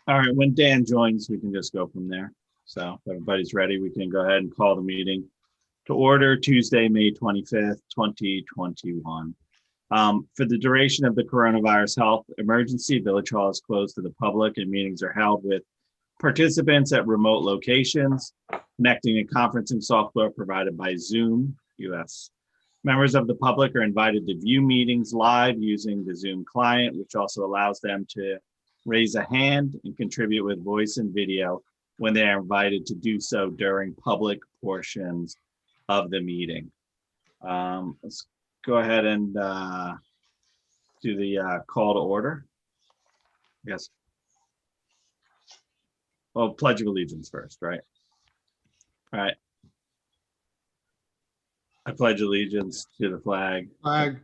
All right, when Dan joins, we can just go from there. So if everybody's ready, we can go ahead and call the meeting to order Tuesday, May 25th, 2021. For the duration of the coronavirus health emergency, Village Hall is closed to the public and meetings are held with participants at remote locations, connecting a conferencing software provided by Zoom US. Members of the public are invited to view meetings live using the Zoom client, which also allows them to raise a hand and contribute with voice and video when they are invited to do so during public portions of the meeting. Let's go ahead and do the call to order. Yes. Well, Pledge of Allegiance first, right? All right. I pledge allegiance to the flag of the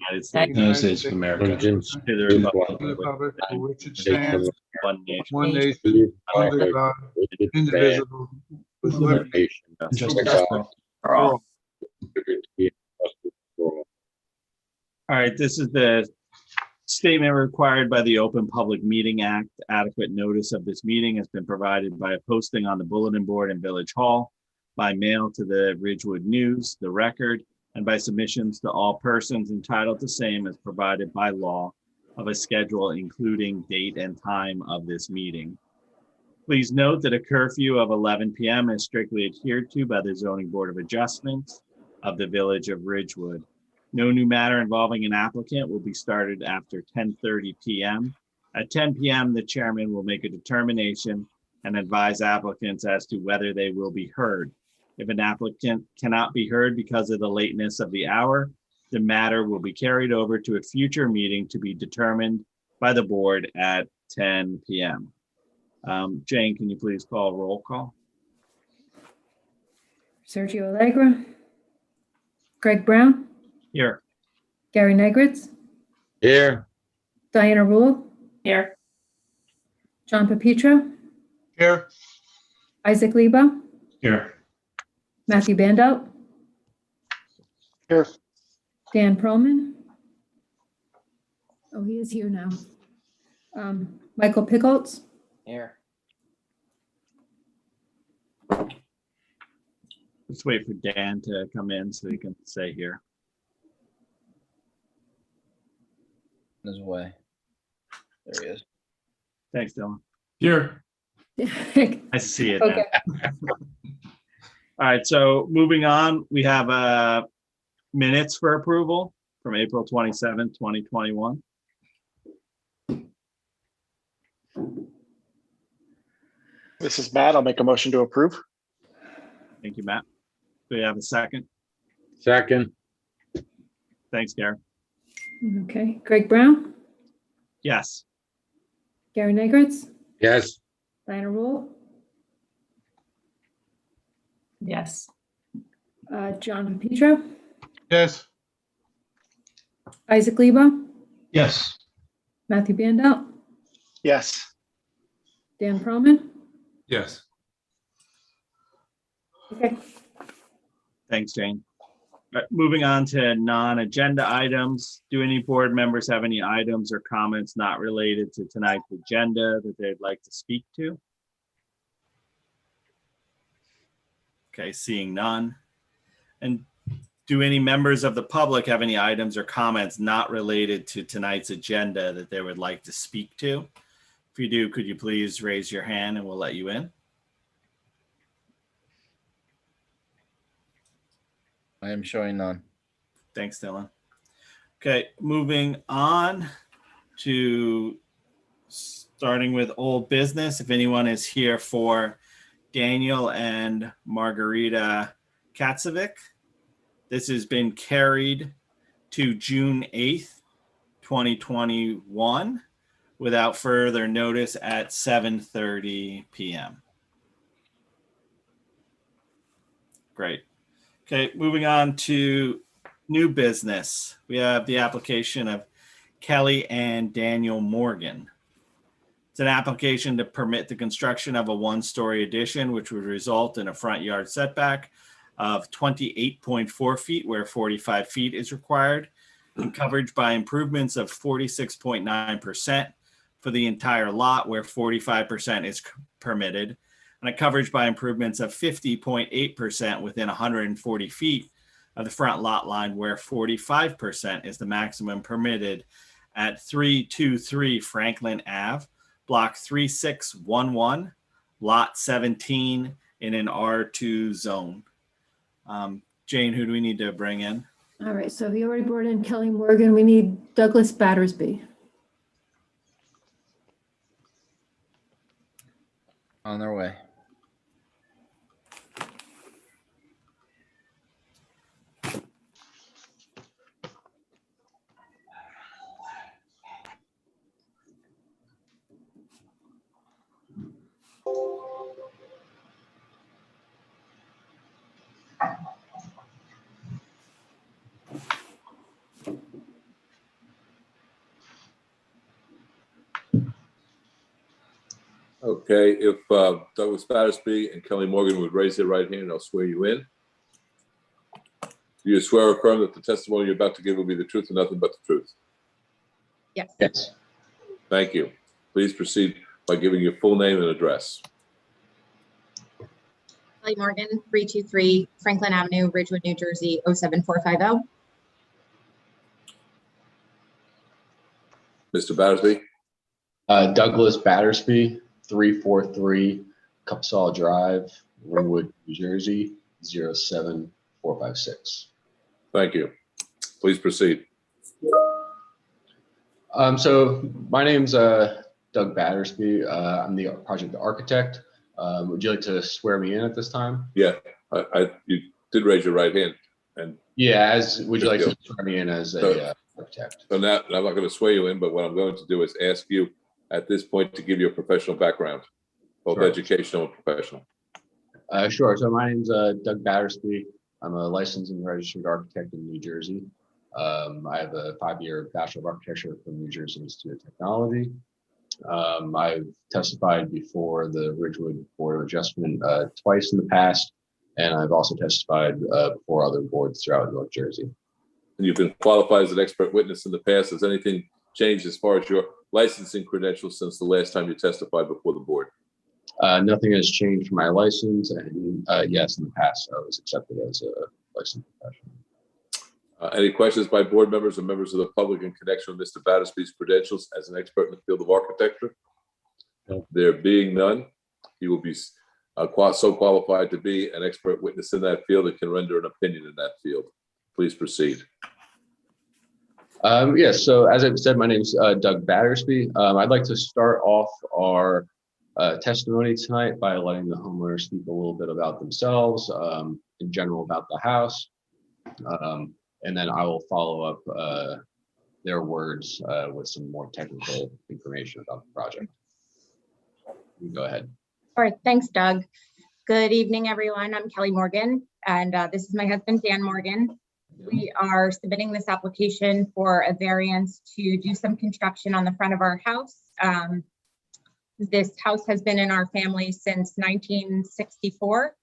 United States of America, Allegiance to the to republic the republic for which it States stands, of one nation. one nation, America, under God, indivisible, with liberty nation, and under justice God, for all. liberty and justice for all. All right, this is the statement required by the Open Public Meeting Act. Adequate notice of this meeting has been provided by a posting on the bulletin board in Village Hall, by mail to the Ridgewood News, the Record, and by submissions to all persons entitled to same as provided by law of a schedule including date and time of this meeting. Please note that a curfew of 11 p.m. is strictly adhered to by the Zoning Board of Adjustments of the Village of Ridgewood. No new matter involving an applicant will be started after 10:30 p.m. At 10 p.m., the chairman will make a determination and advise applicants as to whether they will be heard. If an applicant cannot be heard because of the lateness of the hour, the matter will be carried over to a future meeting to be determined by the board at 10 p.m. Jane, can you please call roll call? Sergio Allegra, Greg Brown, Here. Gary Negritz, Here, Diana Rule, Here. John Pepetro, Here, Isaac Leba, here. Matthew Bandout, Here. Dan Perlman. Oh, he is here now. Michael Pickles, Here. Let's wait for Dan to come in so he can say here. His way. There he is. Thanks, Dylan. Here. I see it now. Okay. All right, so moving on, we have minutes for approval from April 27th, 2021. This is Matt. I'll make a motion to approve. Thank you, Matt. Do we have a second? second, Thanks, Gary. Okay, Greg Brown, Yes. Gary Negritz, yes, Diana Rule, Yes. John Pepetro, Yes. Isaac Leba, Yes. Matthew Bandout, Yes. Dan Perlman. Yes. Okay. Thanks, Jane. All right, moving on to non-agenda items. Do any board members have any items or comments not related to tonight's agenda that they'd like to speak to? Okay, seeing none. And do any members of the public have any items or comments not related to tonight's agenda that they would like to speak to? If you do, could you please raise your hand and we'll let you in? I am showing none. Thanks, Dylan. Okay, moving on to starting with old business. If anyone is here for Daniel and Margarita Katzovic, this has been carried to June 8th, 2021 without further notice at 7:30 p.m. Great. Okay, moving on to new business. We have the application of Kelly and Daniel Morgan. It's an application to permit the construction of a one-story addition, which would result in a front yard setback of 28.4 feet where 45 feet is required, and coverage by improvements of 46.9% for the entire lot where 45% is permitted, and a coverage by improvements of 50.8% within 140 feet of the front lot line where 45% is the maximum permitted at 323 Franklin Ave, block 3611, lot 17 in an R2 zone. Jane, who do we need to bring in? All right, so we already brought in Kelly Morgan. We need Douglas Battersby. On their way. Okay, if Douglas Battersby and Kelly Morgan would raise their right hand, I'll swear you in. Do you swear or affirm that the testimony you're about to give will be the truth and nothing but the truth? Yes. Yes. Thank you. Please proceed by giving your full name and address. Kelly Morgan, 323 Franklin Avenue, Ridgewood, New Jersey, 07450. Mr. Battersby, Douglas Battersby, 343 Cupsall Drive, Ringwood, New Jersey, 07456. thank you. Please proceed. So my name's Doug Battersby. I'm the project architect. Would you like to swear me in at this time? Yeah, you did raise your right hand. And Yeah, would you like Good to swear me in as a architect? so now I'm not going to swear you in, but what I'm going to do is ask you at this point to give you a professional background, both Sure. educational and professional. Sure. So my name's Doug Battersby. I'm a licensed and registered architect in New Jersey. I have a 5-year Bachelor of Architecture from New Jersey Institute of Technology. I've testified before the Ridgewood Board of Adjustment twice in the past, and I've also testified before other boards throughout North Jersey. And you've been qualified as an expert witness in the past. Has anything changed as far as your licensing credentials since the last time you testified before the board? Nothing has changed for my license, and yes, in the past I was accepted as a licensed professional. Any questions by board members or members of the public in connection with Mr. Battersby's credentials as an expert in the field of architecture? No. There being none, he will be so qualified to be an expert witness in that field and can render an opinion in that field. Please proceed. Yes, so as I said, my name is Doug Battersby. I'd like to start off our testimony tonight by letting the homeowners speak a little bit about themselves, in general about the house. And then I will follow up their words with some more technical information about the project. You go ahead. All right, thanks, Doug. Good evening, everyone. I'm Kelly Morgan, and this is my husband, Dan Morgan. We are submitting this application for a variance to do some construction on the front of our house. This house has been in our family since 1964.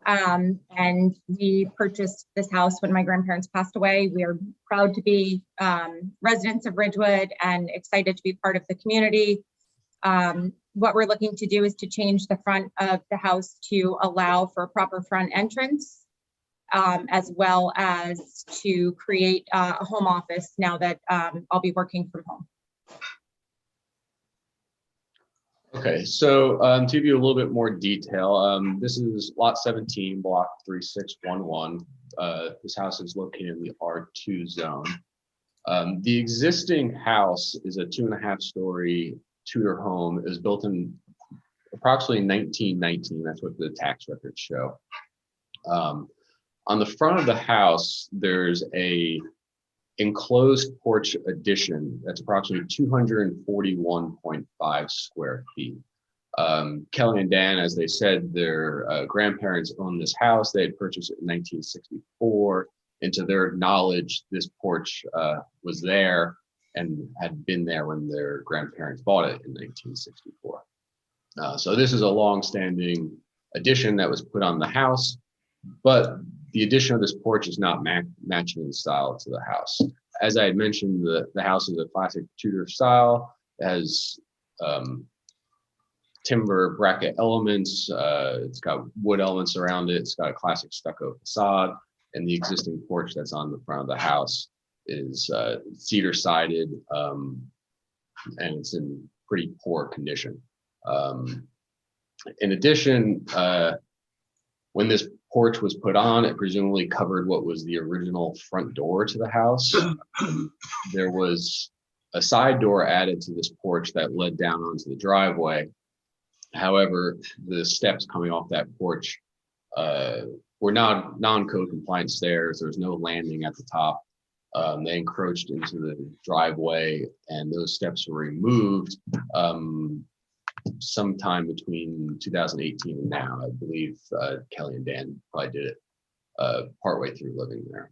And we purchased this house when my grandparents passed away. We are proud to be residents of Ridgewood and excited to be part of the community. What we're looking to do is to change the front of the house to allow for a proper front entrance, as well as to create a home office now that I'll be working from home. Okay, so to give you a little bit more detail, this is lot 17, block 3611. This house is located in the R2 zone. The existing house is a 2.5-story Tudor home. It was built in approximately 1919. That's what the tax records show. On the front of the house, there's a enclosed porch addition that's approximately 241.5 square feet. Kelly and Dan, as they said, their grandparents owned this house. They had purchased it in 1964. And to their knowledge, this porch was there and had been there when their grandparents bought it in 1964. So this is a long-standing addition that was put on the house, but the addition of this porch is not matching in style to the house. As I had mentioned, the house is a classic Tudor style. It has timber bracket elements. It's got wood elements around it. It's got a classic stucco facade, and the existing porch that's on the front of the house is cedar sided, and it's in pretty poor condition. In addition, when this porch was put on, it presumably covered what was the original front door to the house. There was a side door added to this porch that led down onto the driveway. However, the steps coming off that porch were not non-code compliant stairs. There was no landing at the top. They encroached into the driveway, and those steps were removed sometime between 2018 and now. I believe Kelly and Dan probably did it partway through living there.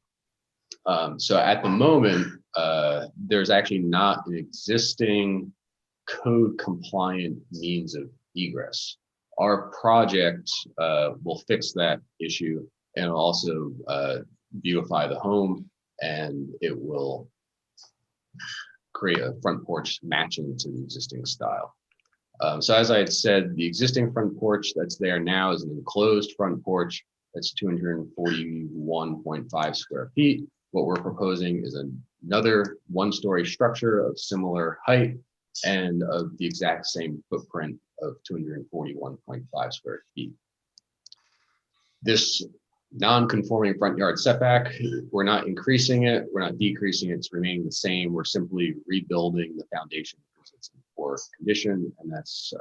So at the moment, there's actually not an existing code compliant means of egress. Our project will fix that issue and also beautify the home, and it will create a front porch matching to the existing style. So as I had said, the existing front porch that's there now is an enclosed front porch that's 241.5 square feet. What we're proposing is another one-story structure of similar height and of the exact same footprint of 241.5 square feet. This non-conforming front yard setback, we're not increasing it, we're not decreasing it, it's remaining the same. We're simply rebuilding the foundation because it's in poor condition, and that's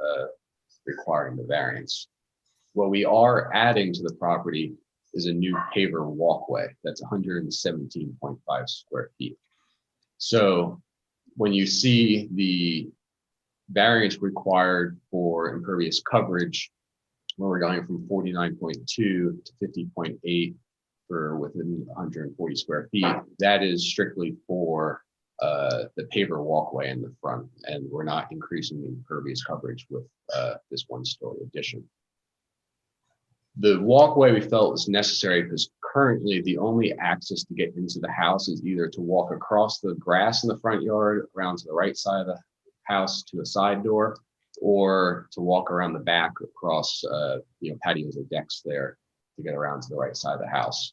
requiring the variance. What we are adding to the property is a new paver walkway that's 117.5 square feet. So when you see the variance required for impervious coverage, where we're going from 49.2 to 50.8 for within 140 square feet, that is strictly for the paver walkway in the front, and we're not increasing the impervious coverage with this one-story addition. The walkway we felt was necessary because currently the only access to get into the house is either to walk across the grass in the front yard around to the right side of the house to a side door, or to walk around the back across patios or decks there to get around to the right side of the house.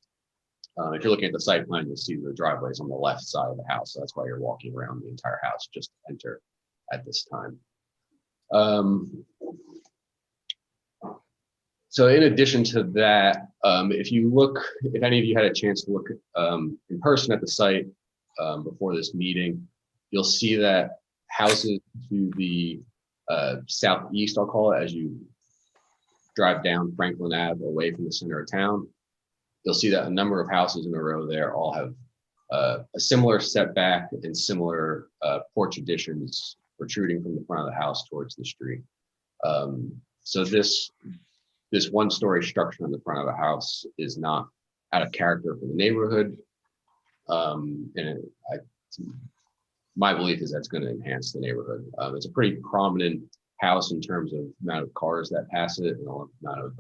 If you're looking at the site plan, you'll see the driveways on the left side of the house. So that's why you're walking around the entire house just to enter at this time. So in addition to that, if any of you had a chance to look in person at the site before this meeting, you'll see that houses to the southeast, I'll call it, as you drive down Franklin Ave away from the center of town, you'll see that a number of houses in a row there all have a similar setback and similar porch additions protruding from the front of the house towards the street. So this one-story structure in the front of the house is not out of character for the neighborhood. My belief is that's going to enhance the neighborhood. It's a pretty prominent house in terms of amount of cars that pass it and the amount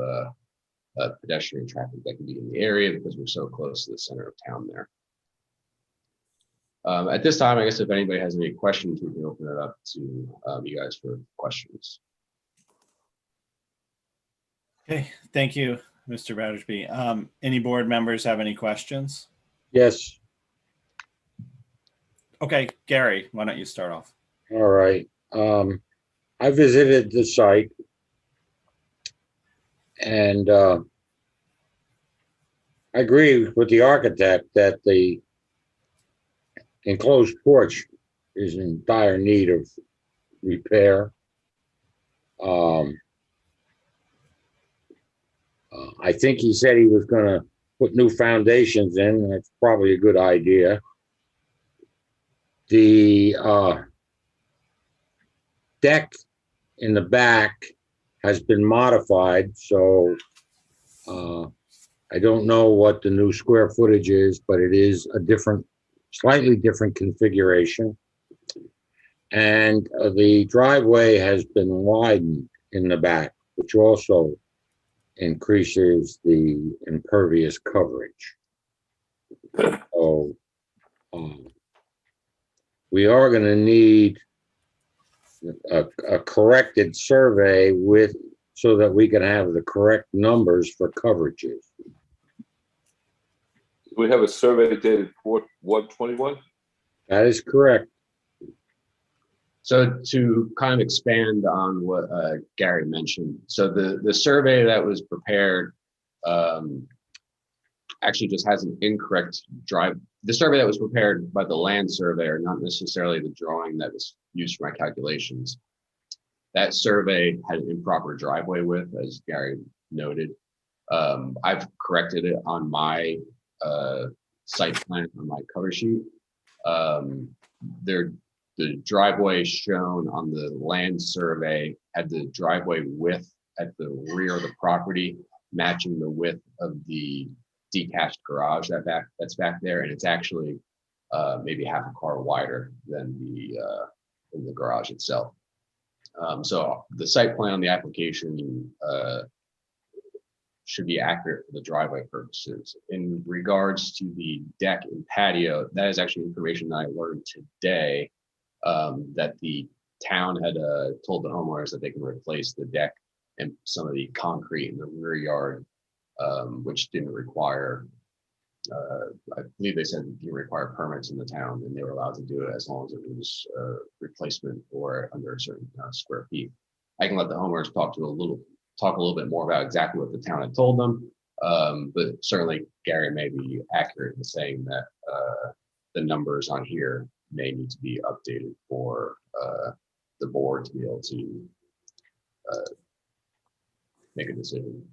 of pedestrian traffic that can be in the area because we're so close to the center of town there. At this time, I guess if anybody has any questions, we can open it up to you guys for questions. Okay, thank you, Mr. Battersby. Any board members have any questions? Yes, Okay, Gary, why don't you start off? all right. I visited the site and I agree with the architect that the enclosed porch is in dire need of repair. I think he said he was gonna put new foundations in. That's probably a good idea. The deck in the back has been modified, so I don't know what the new square footage is, but it is a slightly different configuration. And the driveway has been widened in the back, which also increases the impervious coverage. So we are going to need a corrected survey with, so that we can have the correct numbers for coverages. We have a survey dated 4/1/21. That is correct. So to kind of expand on what Gary mentioned, so the survey that was prepared actually just has an incorrect drive. The survey that was prepared by the land surveyor, not necessarily the drawing that was used for my calculations. That survey had an improper driveway width, as Gary noted. I've corrected it on my site plan on my cover sheet. The driveway shown on the land survey had the driveway width at the rear of the property matching the width of the detached garage that's back there, and it's actually maybe half a car wider than the garage itself. So the site plan on the application should be accurate for the driveway purposes. In regards to the deck and patio, that is actually information that I learned today, that the town had told the homeowners that they can replace the deck and some of the concrete in the rear yard, which didn't require, I believe they said it didn't require permits in the town, and they were allowed to do it as long as it was replacement or under a certain square feet. I can let the homeowners talk a little bit more about exactly what the town had told them, but certainly Gary may be accurate in saying that the numbers on here may need to be updated for the board to be able to make a decision.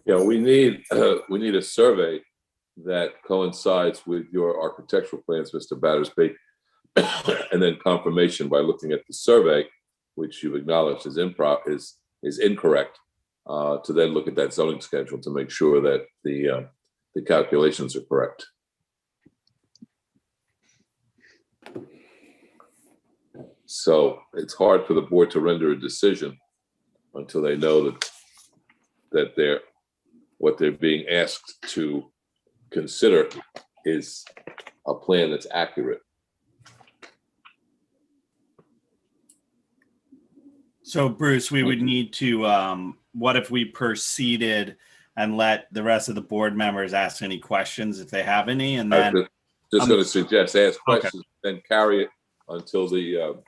Yeah, we need a survey that coincides with your architectural plans, Mr. Battersby, and then confirmation by looking at the survey, which you acknowledged is incorrect, to then look at that zoning schedule to make sure that the calculations are correct. So it's hard for the board to render a decision until they know that what they're being asked to consider is a plan that's accurate. So Bruce, we would need to, what if we proceeded and let the rest of the board members ask any questions if they have any, and then Just going to suggest ask questions, then carry it until the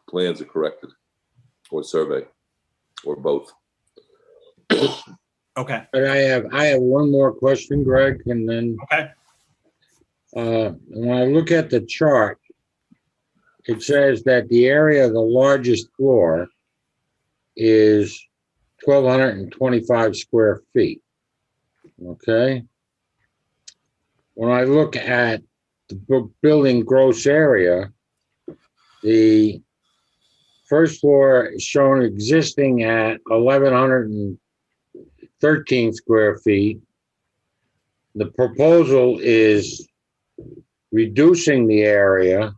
plans are corrected, or survey, or both. Okay. But I have one more question, Greg, and then Okay. when I look at the chart, it says that the area of the largest floor is 1,225 square feet. Okay. When I look at the building gross area, the first floor is shown existing at 1,113 square feet. The proposal is reducing the area.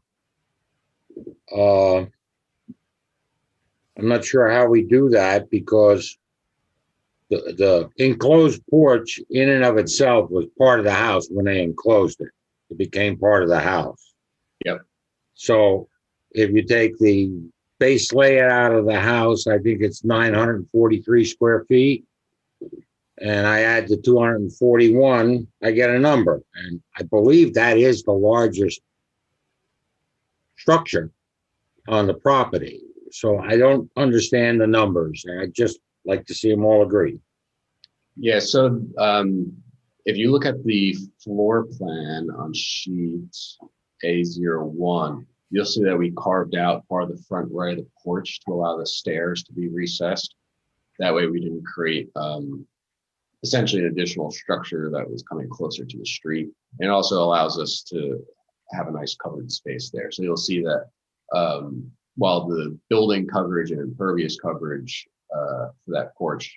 I'm not sure how we do that, because the enclosed porch in and of itself was part of the house when they enclosed it. It became part of the house. Yep. So if you take the base layout out of the house, I think it's 943 square feet. And I add the 241, I get a number. And I believe that is the largest structure on the property. So I don't understand the numbers, and I'd just like to see them all agree. Yeah, so if you look at the floor plan on sheet A01, you'll see that we carved out part of the front right of the porch to allow the stairs to be recessed. That way we didn't create essentially an additional structure that was coming closer to the street. And it also allows us to have a nice covered space there. So you'll see that while the building coverage and impervious coverage for that porch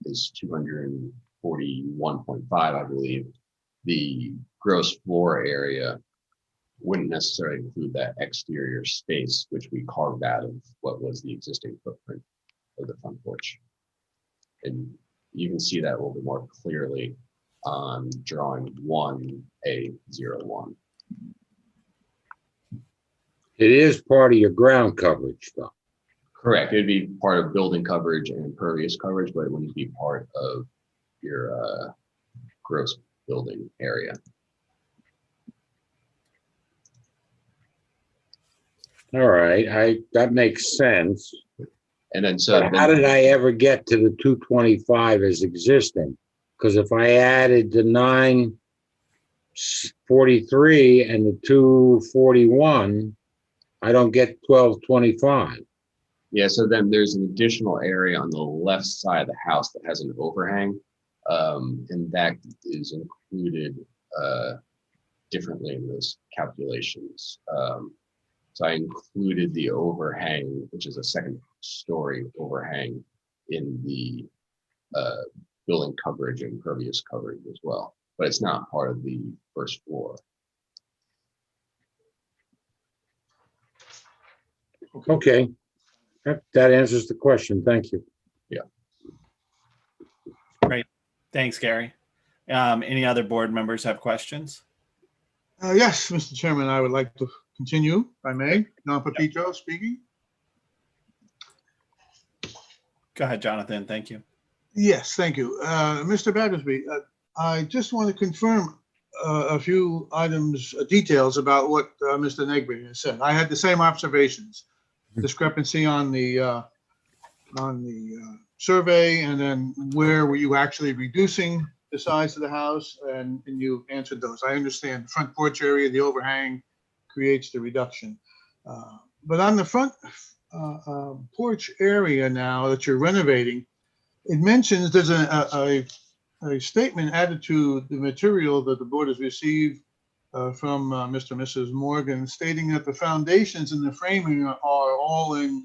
is 241.5, I believe, the gross floor area wouldn't necessarily include that exterior space, which we carved out of what was the existing footprint of the front porch. And you can see that a little bit more clearly on drawing 1A01. It is part of your ground coverage, though. Correct. It'd be part of building coverage and impervious coverage, but it wouldn't be part of your gross building area. All right, that makes sense. And then so But how did I ever get to the 225 as existing? Because if I added the 943 and the 241, I don't get 1225. Yeah, so then there's an additional area on the left side of the house that has an overhang, and that is included differently in those calculations. So I included the overhang, which is a second story overhang, in the building coverage and impervious coverage as well, but it's not part of the first floor. Okay, that answers the question. Thank you. Thanks, Gary. Any other board members have questions? Yes, Mr. Chairman, I would like to continue, if I may. Don Pepito speaking. Go ahead, Jonathan. Thank you. Yes, thank you. Mr. Battersby, I just want to confirm a few items, details about what Mr. Negri has said. I had the same observations, discrepancy on the survey, and then where were you actually reducing the size of the house, and you answered those. I understand the front porch area, the overhang creates the reduction. But on the front porch area now that you're renovating, it mentions there's a statement added to the material that the board has received from Mr. and Mrs. Morgan, stating that the foundations and the framing are all in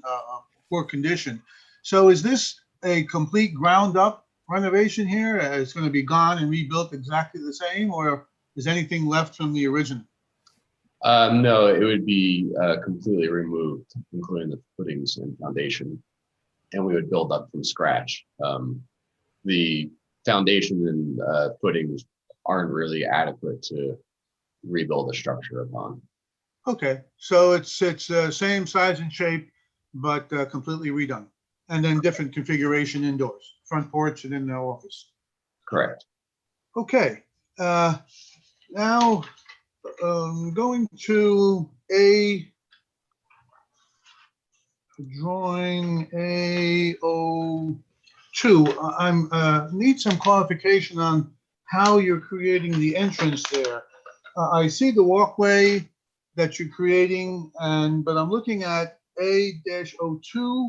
poor condition. So is this a complete ground up renovation here? It's going to be gone and rebuilt exactly the same, or is anything left from the original? No, it would be completely removed, including the footings and foundation, and we would build up from scratch. The foundation and footings aren't really adequate to rebuild the structure upon. Okay, so it's same size and shape, but completely redone, and then different configuration indoors, front porch and in the office. Correct. Okay, now going to a drawing A02. I'm need some clarification on how you're creating the entrance there. I see the walkway that you're creating, but I'm looking at A-02,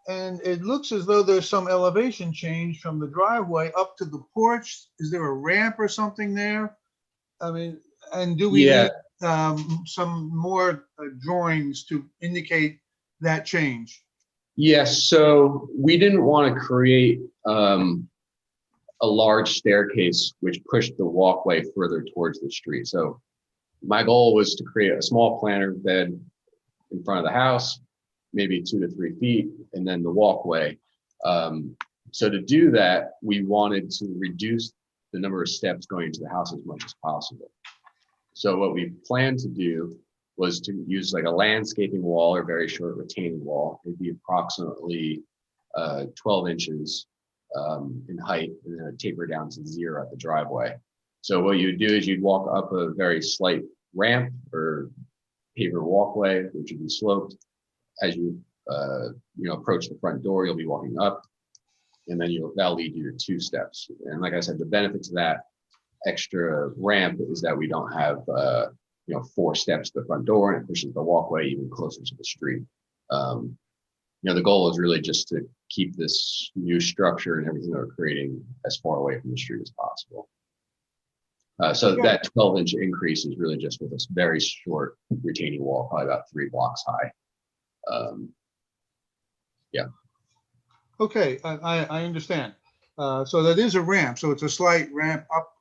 and it looks as though there's some elevation change from the driveway up to the porch. Is there a ramp or something there? I mean, and do we need some more drawings to indicate that change? Yes, so we didn't want to create a large staircase which pushed the walkway further towards the street. So my goal was to create a small planter bed in front of the house, maybe 2 to 3 feet, and then the walkway. So to do that, we wanted to reduce the number of steps going into the house as much as possible. So what we planned to do was to use like a landscaping wall or very short retaining wall. It'd be approximately 12 inches in height, and then it'd taper down to 0 at the driveway. So what you'd do is you'd walk up a very slight ramp or paver walkway, which would be sloped. As you approach the front door, you'll be walking up, and then that'll lead you to 2 steps. And like I said, the benefit to that extra ramp is that we don't have 4 steps to the front door, and it pushes the walkway even closer to the street. The goal is really just to keep this new structure and everything that we're creating as far away from the street as possible. So that 12-inch increase is really just with this very short retaining wall, probably about 3 blocks high. Okay, I understand. So that is a ramp. So it's a slight ramp up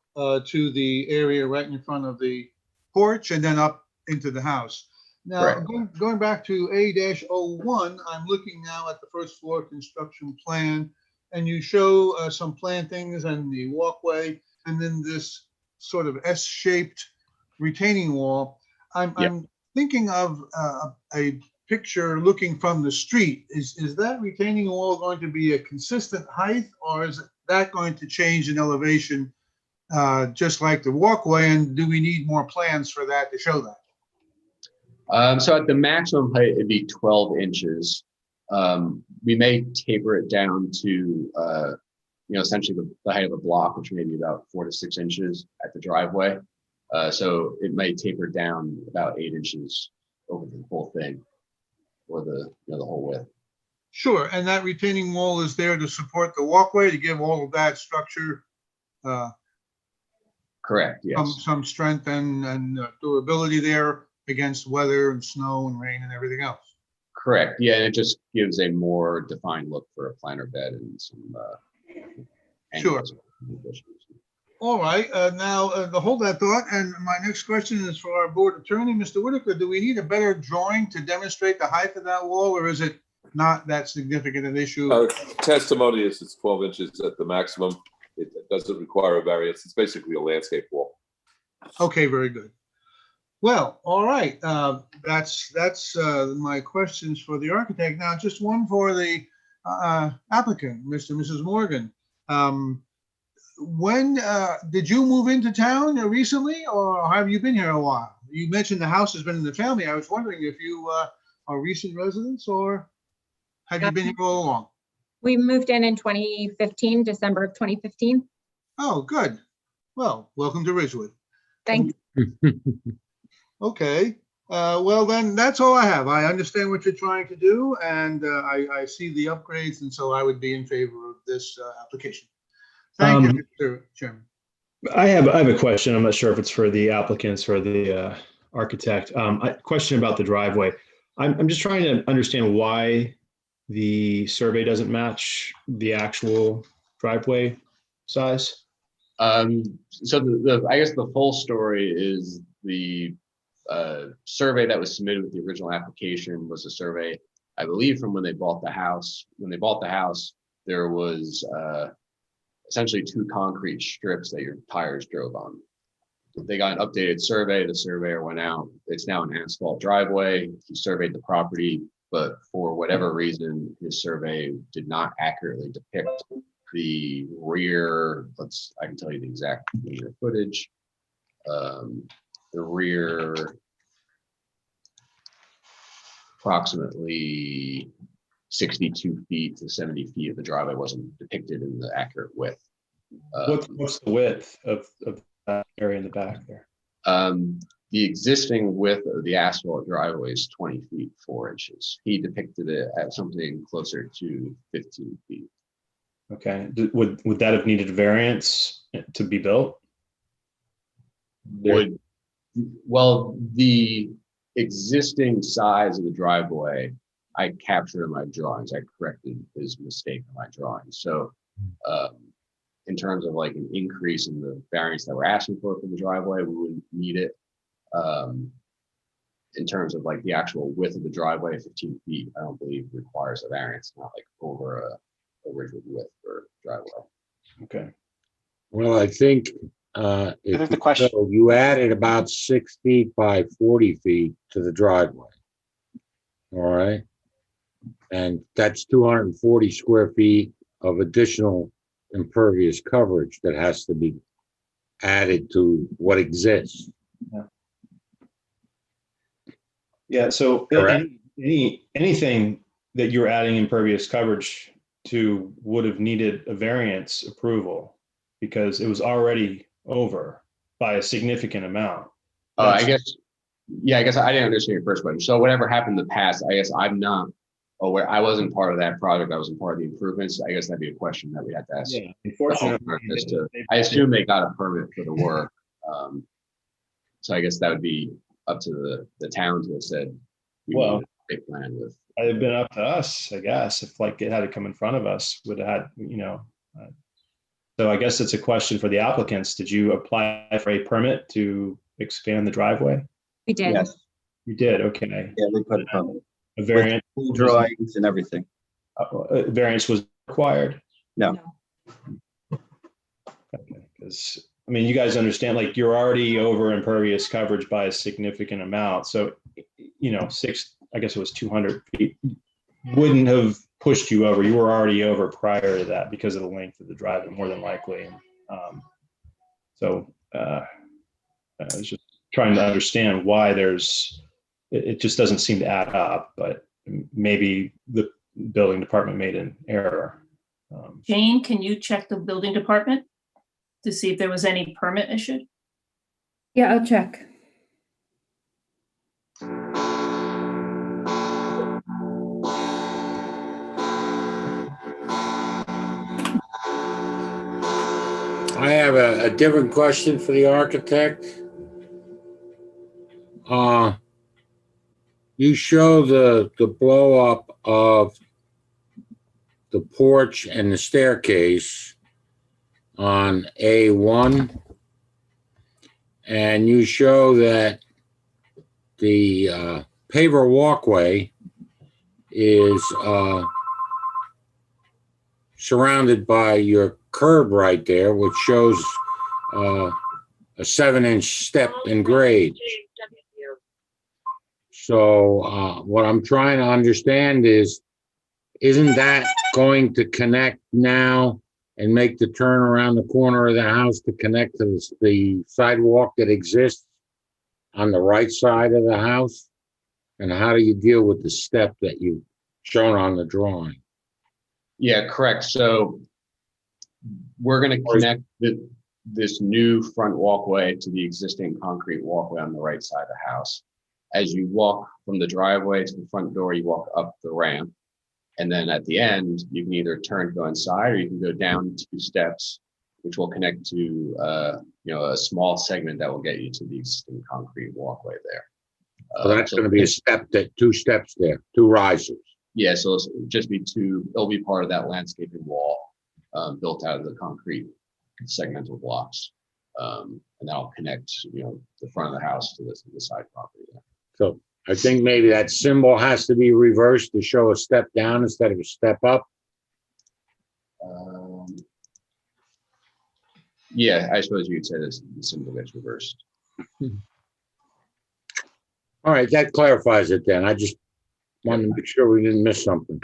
to the area right in front of the porch and then up into the house. Now, going back to A-01, I'm looking now at the first floor construction plan, and you show some plantings and the walkway, and then this sort of S-shaped retaining wall. I'm thinking of a picture looking from the street, is that retaining wall going to be a consistent height, or is that going to change in elevation, just like the walkway? And do we need more plans for that to show that? So at the maximum height, it'd be 12 inches. We may taper it down to, essentially the height of a block, which may be about 4 to 6 inches at the driveway. So it may taper down about 8 inches over the whole thing, or the whole width. Sure, and that retaining wall is there to support the walkway, to give all of that structure Correct, yes. some strength and durability there against weather and snow and rain and everything else. Correct, yeah, and it just gives a more defined look for a planter bed and some Sure. angles. All right, now hold that thought. And my next question is for our board attorney, Mr. Whitaker. Do we need a better drawing to demonstrate the height of that wall, or is it not that significant an issue? Testimony is it's 12 inches at the maximum. It doesn't require a variance. It's basically a landscape wall. Okay, very good. Well, all right. That's my questions for the architect. Now, just one for the applicant, Mr. and Mrs. Morgan. When did you move into town recently, or have you been here a while? You mentioned the house has been in the family. I was wondering if you are recent residents, or have you been here all along? We moved in 2015, December of 2015. Oh, good. Well, welcome to Ridgewood. Thanks. Okay. Well, then that's all I have. I understand what you're trying to do, and I see the upgrades, and so I would be in favor of this application. Thank you, Mr. Chairman. I have a question. I'm not sure if it's for the applicants or the architect. Question about the driveway. I'm just trying to understand why the survey doesn't match the actual driveway size. So I guess the full story is the survey that was submitted with the original application was a survey, I believe, from when they bought the house. When they bought the house, there was essentially 2 concrete strips that your tires drove on. They got an updated survey. The surveyor went out. It's now an asphalt driveway. He surveyed the property, but for whatever reason, his survey did not accurately depict the rear. I can tell you the exact linear footage. The rear, approximately 62 feet to 70 feet of the driveway wasn't depicted in the accurate width. What's the width of that area in the back there? The existing width of the asphalt driveway is 20 feet, 4 inches. He depicted it at something closer to 15 feet. Okay. Would that have needed a variance to be built? Well, the existing size of the driveway, I captured in my drawings. I corrected his mistake in my drawings. So in terms of like an increase in the variance that we're asking for the driveway, we wouldn't need it. In terms of like the actual width of the driveway, 15 feet, I don't believe requires a variance, not like over a Ridgewood width for driveway. Okay. Well, I think think the question- so you added about 6 feet by 40 feet to the driveway. All right. And that's 240 square feet of additional impervious coverage that has to be added to what exists. Yeah. So Correct. anything that you're adding impervious coverage to would have needed a variance approval because it was already over by a significant amount. I guess I didn't understand your first question. So whatever happened in the past, I guess I'm not aware. I wasn't part of that project. I wasn't part of the improvements. I guess that'd be a question that we have to ask. Yeah, unfortunately, I assume they got a permit for the work. So I guess that would be up to the town to have said, well, a plan with. It had been up to us, I guess, if like it had to come in front of us, would have had, so I guess it's a question for the applicants. Did you apply for a permit to expand the driveway? We did. Yes, You did, okay. yeah, we put it on A variance, full drawings and everything. a variance was required? No. Okay, because, I mean, you guys understand, like, you're already over impervious coverage by a significant amount. So I guess it was 200 feet, wouldn't have pushed you over. You were already over prior to that because of the length of the driveway, more than likely. I was just trying to understand why it just doesn't seem to add up, but maybe the building department made an error. Jane, can you check the building department to see if there was any permit issued? Yeah, I'll check. I have a different question for the architect. You show the blow up of the porch and the staircase on A1. And you show that the paver walkway is surrounded by your curb right there, which shows a 7-inch step in grade. So what I'm trying to understand is, isn't that going to connect now and make the turn around the corner of the house to connect to the sidewalk that exists on the right side of the house? And how do you deal with the step that you've shown on the drawing? Yeah, correct. So we're going to connect this new front walkway to the existing concrete walkway on the right side of the house. As you walk from the driveway to the front door, you walk up the ramp. And then at the end, you can either turn to go inside, or you can go down 2 steps, which will connect to a small segment that will get you to the existing concrete walkway there. So that's going to be 2 steps there, 2 risers. Yeah, so it'll just be it'll be part of that landscaping wall built out of the concrete segmental blocks. And that'll connect, the front of the house to the side property there. So I think maybe that symbol has to be reversed to show a step down instead of a step up. Yeah, I suppose you could say this, the symbol gets reversed. All right, that clarifies it then. I just wanted to make sure we didn't miss something.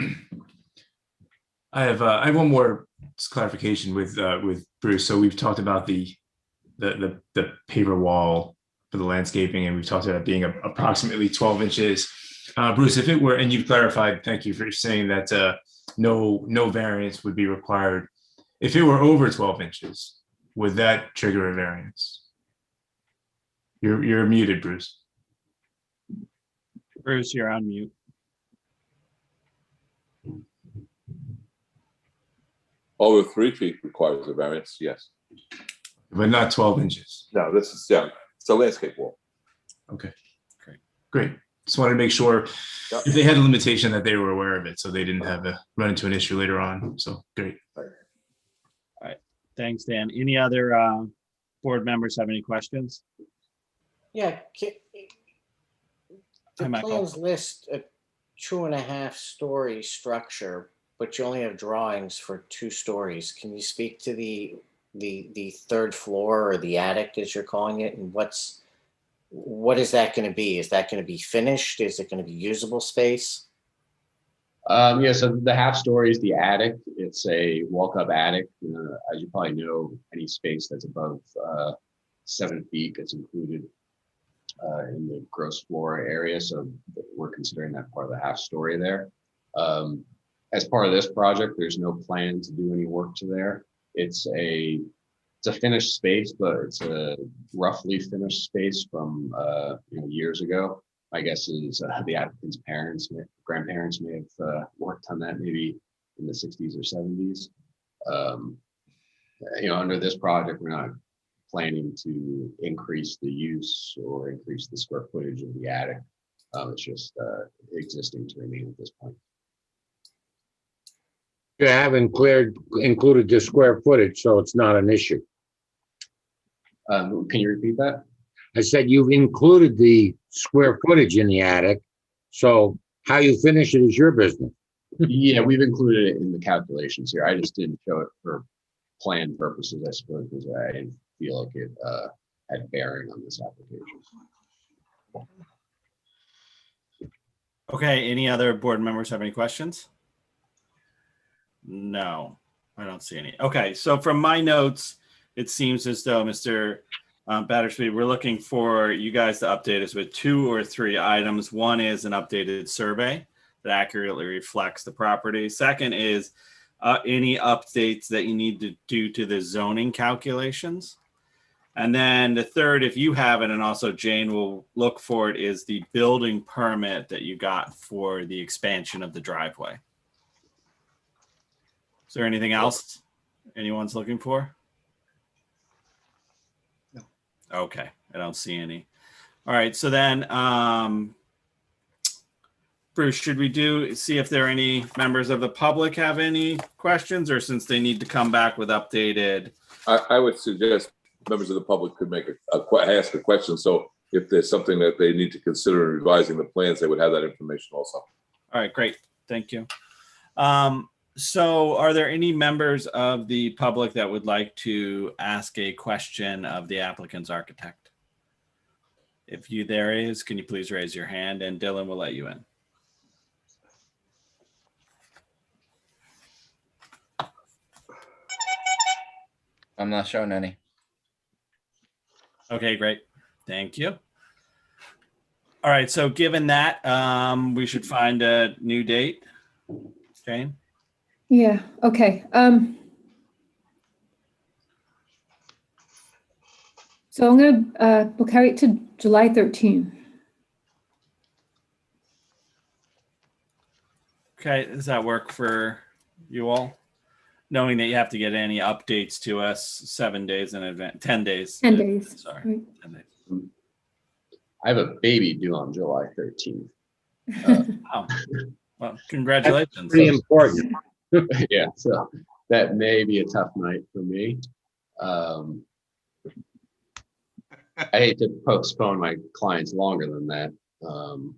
I have one more clarification with Bruce. So we've talked about the paver wall for the landscaping, and we've talked about it being approximately 12 inches. Bruce, if it were, and you've clarified, thank you for saying that no variance would be required. If it were over 12 inches, would that trigger a variance? You're muted, Bruce. Bruce, you're on mute. Over 3 feet requires a variance, yes. But not 12 inches. No, this is, it's a landscape wall. Okay, great. Just wanted to make sure if they had a limitation that they were aware of it, so they didn't have to run into an issue later on. So great. All right, thanks, Dan. Any other board members have any questions? Yeah. The Hi, Michael. plans list a 2.5-story structure, but you only have drawings for 2 stories. Can you speak to the 3rd floor, or the attic as you're calling it, and what is that going to be? Is that going to be finished? Is it going to be usable space? Yeah, so the half story is the attic. It's a walk-up attic. As you probably know, any space that's above 7 feet gets included in the gross floor area. So we're considering that part of the half story there. As part of this project, there's no plan to do any work to there. It's a finished space, but it's a roughly finished space from years ago. My guess is the applicant's grandparents may have worked on that maybe in the 60s or 70s. Under this project, we're not planning to increase the use or increase the square footage of the attic. It's just existing to remain at this point. You haven't included the square footage, so it's not an issue. Can you repeat that? I said you've included the square footage in the attic, so how you finish it is your business. Yeah, we've included it in the calculations here. I just didn't show it for plan purposes, I suppose, because I didn't feel like it had bearing on this application. Okay, any other board members have any questions? No, I don't see any. Okay, so from my notes, it seems as though Mr. Battersby, we're looking for you guys to update us with 2 or 3 items. One is an updated survey that accurately reflects the property. Second is any updates that you need to do to the zoning calculations. And then the third, if you have it, and also Jane will look for it, is the building permit that you got for the expansion of the driveway. Is there anything else anyone's looking for? No. Okay, I don't see any. All right, so then, Bruce, should we see if there are any members of the public have any questions, or since they need to come back with updated? I would suggest members of the public could make ask a question. So if there's something that they need to consider in revising the plans, they would have that information also. All right, great. Thank you. So are there any members of the public that would like to ask a question of the applicant's architect? If there is, can you please raise your hand, and Dylan will let you in. I'm not showing any. Okay, great. Thank you. All right, so given that, we should find a new date. Jane? Yeah, okay. So I'm gonna, we'll carry it to July 13. Okay, does that work for you all? Knowing that you have to get any updates to us 7 days in advance, 10 days. 10 days. Sorry, Right. 10 days. I have a baby due on July 13th. Oh, well, congratulations. Pretty important. Yeah, so that may be a tough night for me. I hate to postpone my clients longer than that. Don't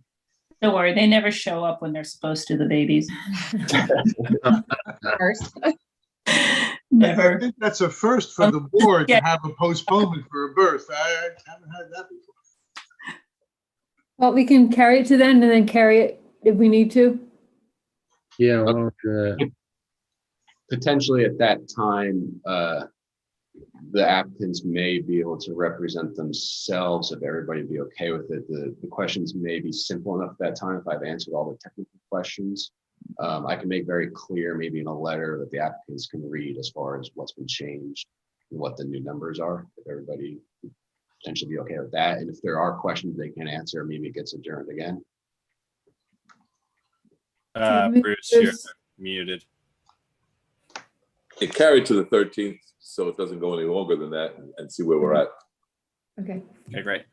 worry, they never show up when they're supposed to, the babies. First. I Never. think that's a first for the board to have a postponement for a birth. I haven't had that before. Well, we can carry it to then and then carry it if we need to. Yeah, well, Potentially at that time, the applicants may be able to represent themselves if everybody be okay with it. The questions may be simple enough at that time if I've answered all the technical questions. I can make very clear, maybe in a letter, that the applicants can read as far as what's been changed and what the new numbers are, if everybody would potentially be okay with that. And if there are questions they can't answer, maybe it gets adjourned again. Bruce, you're muted. It carried to the 13th, so it doesn't go any longer than that, and see where we're at. Okay. Okay, great.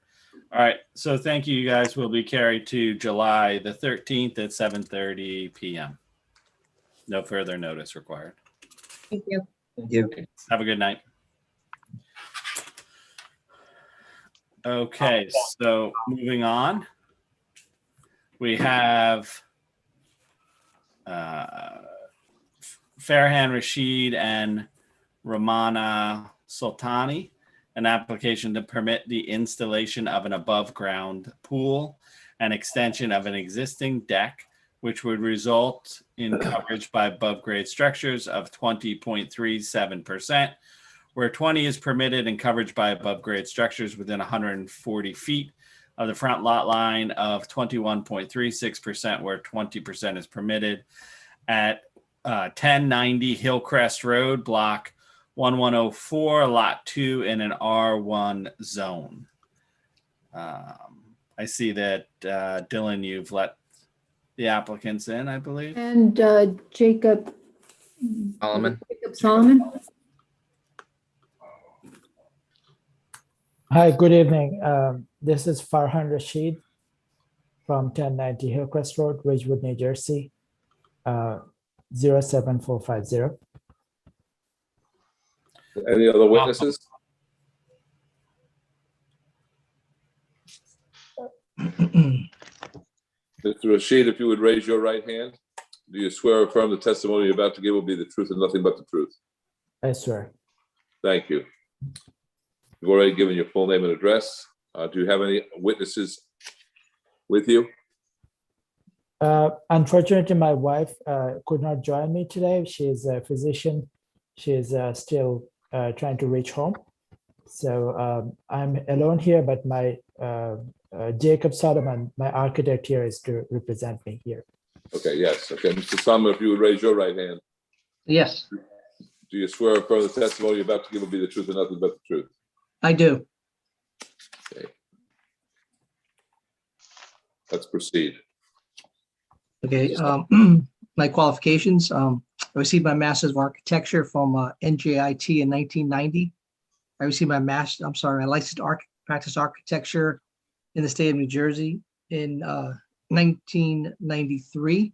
All right, so thank you, you guys. Will be carried to July the 13th at 7:30 p.m. No further notice required. Thank you. Thank you. Have a good night. Okay, so moving on, we have Farhan Rashid and Ramana Sultani, an application to permit the installation of an above-ground pool and extension of an existing deck, which would result in coverage by above-grade structures of 20.37%, where 20 is permitted and coverage by above-grade structures within 140 feet of the front lot line of 21.36%, where 20% is permitted at 1090 Hillcrest Road, block 1104, lot 2 in an R1 zone. I see that, Dylan, you've let the applicants in, I believe. And Jacob Solomon. Solomon. Hi, good evening. This is Farhan Rashid from 1090 Hillcrest Road, Ridgewood, New Jersey, 07450. Any other witnesses? Mr. Rashid, if you would raise your right hand. Do you swear or affirm the testimony you're about to give will be the truth and nothing but the truth? I swear. Thank you. You've already given your full name and address. Do you have any witnesses with you? Unfortunately, my wife could not join me today. She is a physician. She is still trying to reach home. So I'm alone here, but my Jacob Solomon, my architect here, is to represent me here. Okay, yes. Okay, Mr. Solomon, if you would raise your right hand. Yes, Do you swear or affirm the testimony you're about to give will be the truth and nothing but the truth? I do. Okay. Let's proceed. Okay, my qualifications, I received my Master's of Architecture from NJIT in 1990. I received my licensed practice architecture in the state of New Jersey in 1993.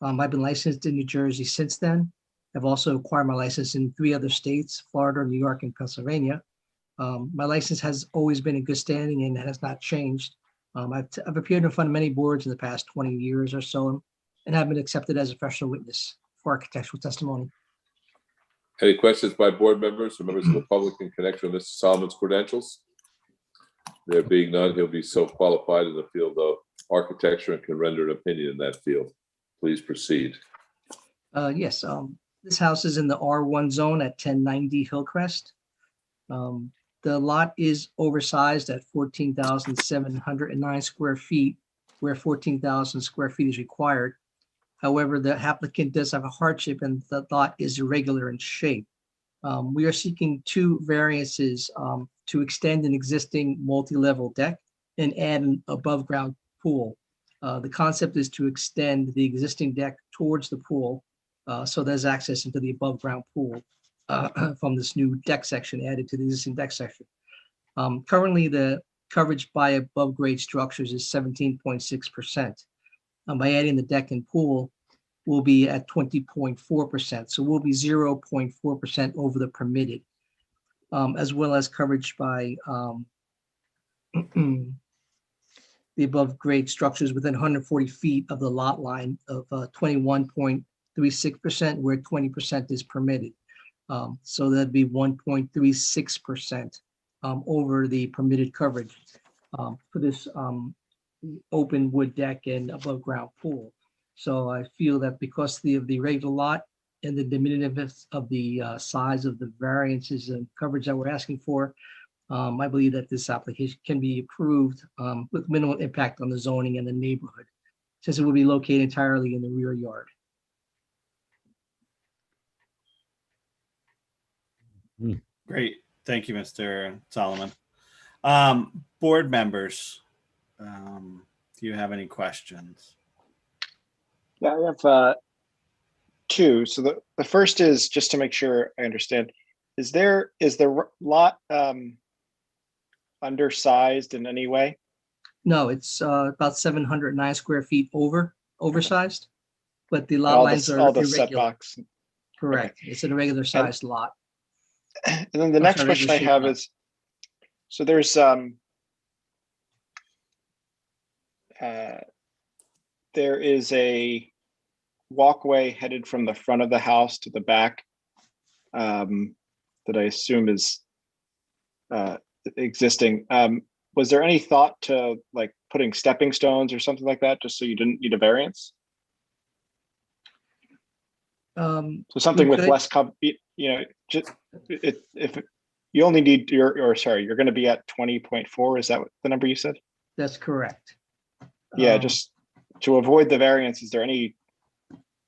I've been licensed in New Jersey since then. I've also acquired my license in 3 other states, Florida, New York, and Pennsylvania. My license has always been in good standing and has not changed. I've appeared in front of many boards in the past 20 years or so, and have been accepted as a professional witness for architectural testimony. Any questions by board members or members of the public in connection with Mr. Solomon's credentials? There being none, he'll be so qualified in the field of architecture and can render an opinion in that field. Please proceed. Yes, this house is in the R1 zone at 1090 Hillcrest. The lot is oversized at 14,709 square feet, where 14,000 square feet is required. However, the applicant does have a hardship and the lot is irregular in shape. We are seeking 2 variances to extend an existing multi-level deck and add an above-ground pool. The concept is to extend the existing deck towards the pool, so there's access into the above-ground pool from this new deck section added to the existing deck section. Currently, the coverage by above-grade structures is 17.6%. By adding the deck and pool, we'll be at 20.4%. So we'll be 0.4% over the permitted, as well as coverage by the above grade structures within 140 feet of the lot line of 21.36%, where 20% is permitted. So that'd be 1.36% over the permitted coverage for this open wood deck and above ground pool. So I feel that because of the regular lot and the diminutiveness of the size of the variances and coverage that we're asking for, I believe that this application can be approved with minimal impact on the zoning and the neighborhood, since it will be located entirely in the rear yard. Great. Thank you, Mr. Solomon. Board members, do you have any questions? Yeah, I have 2. So the first is just to make sure I understand. Is the lot undersized in any way? No, it's about 709 square feet oversized, but the lot All lines are all the irregular. setbacks. Correct. It's an irregular sized lot. And then the next question I have is, so there's there is a walkway headed from the front of the house to the back that I assume is existing. Was there any thought to like putting stepping stones or something like that, just so you didn't need a variance? So something with less, just if you only need you're going to be at 20.4, is that the number you said? That's correct. Yeah, just to avoid the variance, is there any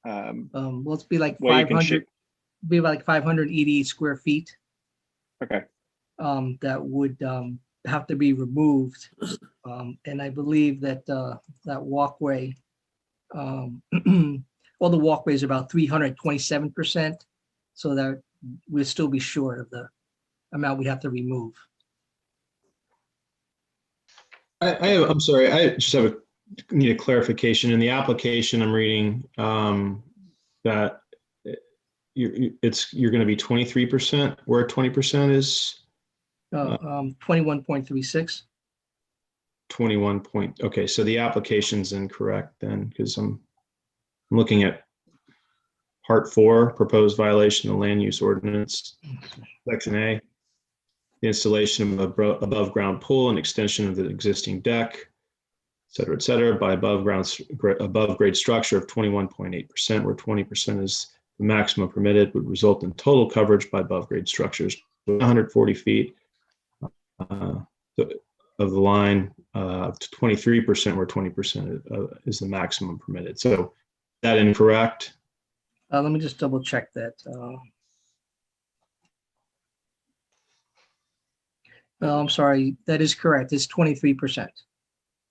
let's be like 500, be like 588 square feet. Okay. That would have to be removed. And I believe that that walkway, all the walkways are about 327%, so that we'll still be short of the amount we have to remove. I'm sorry, I just need a clarification. In the application I'm reading that you're going to be 23%, where 20% is 21.36. 21 point. Okay, so the application's incorrect then, because I'm looking at Part 4, proposed violation of land use ordinance, Section A, the installation of above ground pool and extension of the existing deck. et cetera, by above grade structure of 21.8%, where 20% is the maximum permitted, would result in total coverage by above grade structures 140 feet of the line to 23%, where 20% is the maximum permitted. So is that incorrect? Let me just double check that. No, I'm sorry, that is correct. It's 23%.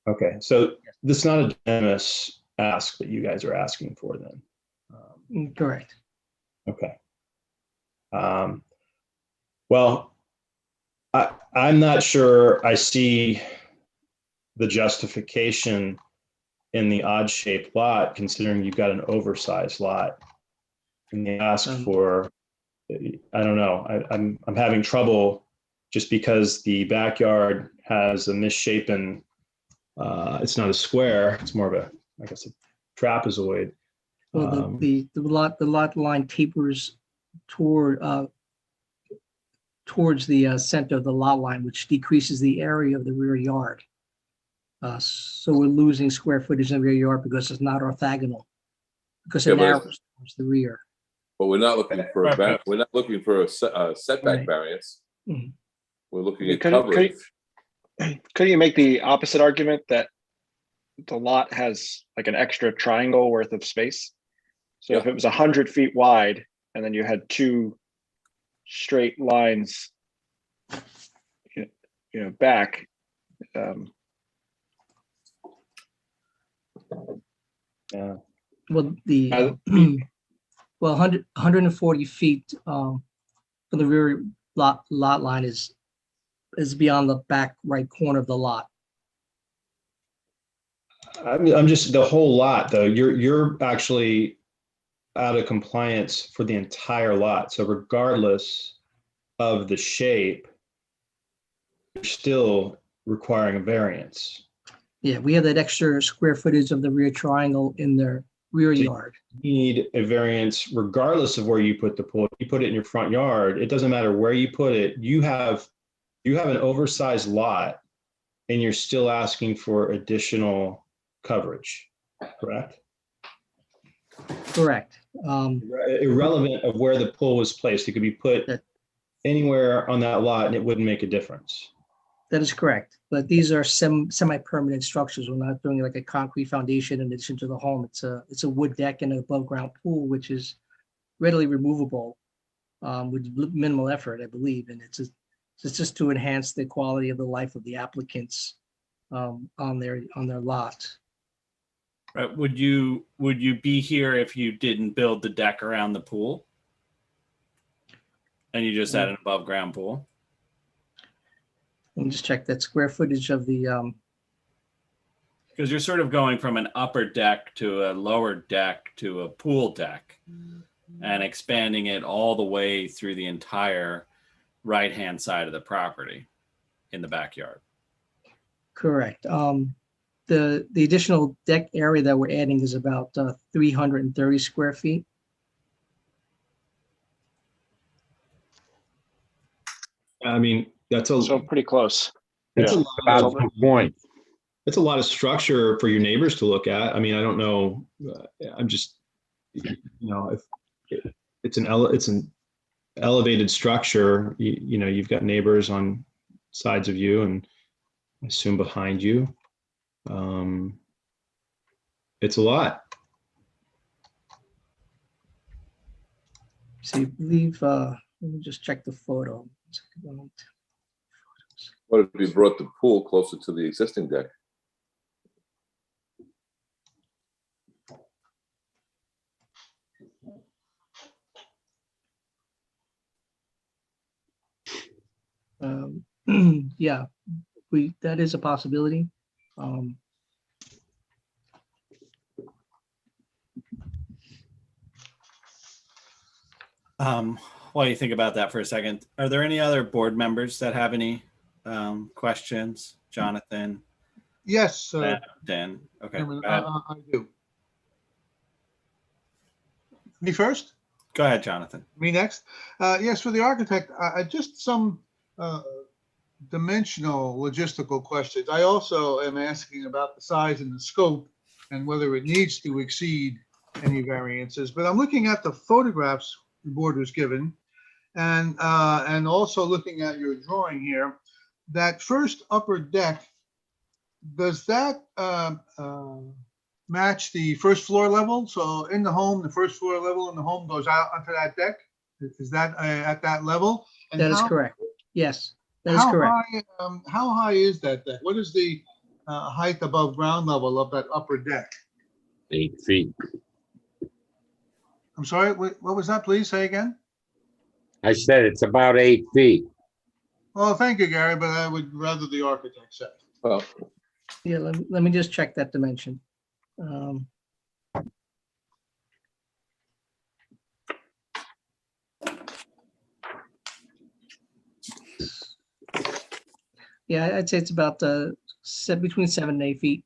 Okay, so this is not a de minimis ask that you guys are asking for then. Correct. Okay. Well, I'm not sure I see the justification in the odd shaped lot, considering you've got an oversized lot. And they ask for, I don't know, I'm having trouble just because the backyard has a misshapen, it's not a square, it's more of a, I guess, a trapezoid. Well, the lot line tapers towards the center of the lot line, which decreases the area of the rear yard. So we're losing square footage in the rear yard because it's not orthogonal, because it narrows towards the rear. But we're not looking for we're not looking for a setback variance. Mm-hmm. We're looking at coverage. Could you make the opposite argument that the lot has like an extra triangle worth of space? So if it was 100 feet wide and then you had two straight lines, back. Yeah. Well, well, 140 feet from the rear lot line is beyond the back right corner of the lot. I'm just the whole lot though. You're actually out of compliance for the entire lot. So regardless of the shape, you're still requiring a variance. Yeah, we have that extra square footage of the rear triangle in the rear yard. You need a variance regardless of where you put the pool. If you put it in your front yard, it doesn't matter where you put it. You have an oversized lot and you're still asking for additional coverage, correct? Correct. Irrelevant of where the pool was placed. It could be put anywhere on that lot and it wouldn't make a difference. That is correct. But these are semi-permanent structures. We're not doing like a concrete foundation in addition to the home. It's a wood deck and an above ground pool, which is readily removable with minimal effort, I believe. And it's just to enhance the quality of the life of the applicants on their lot. Right. Would you be here if you didn't build the deck around the pool? And you just had an above ground pool? Let me just check that square footage of the. Because you're sort of going from an upper deck to a lower deck to a pool deck and expanding it all the way through the entire right-hand side of the property in the backyard. Correct. The additional deck area that we're adding is about 330 square feet. I mean, that's so pretty close. That's Yeah. a lot of point. It's a lot of structure for your neighbors to look at. I mean, I don't know. I'm just, if it's an elevated structure, you've got neighbors on sides of you and I assume behind you. It's a lot. So you believe, let me just check the photo. What if we brought the pool closer to the existing deck? Yeah, that is a possibility. While you think about that for a second, are there any other board members that have any questions? Jonathan? Yes. Dan? Okay. I do. Me first? Go ahead, Jonathan. Me next? Yes, for the architect, just some dimensional logistical questions. I also am asking about the size and the scope and whether it needs to exceed any variances. But I'm looking at the photographs the board was given and also looking at your drawing here. That first upper deck, does that match the first floor level? So in the home, the first floor level in the home goes out onto that deck? Is that at that level? And That is correct. Yes, that is correct. How high is that deck? What is the height above ground level of that upper deck? 8 feet. I'm sorry, what was that? Please say again. I said it's about 8 feet. Well, thank you, Gary, but I would rather the architect say. Well, Yeah, let me just check that dimension. Yeah, I'd say it's about between 7 and 8 feet.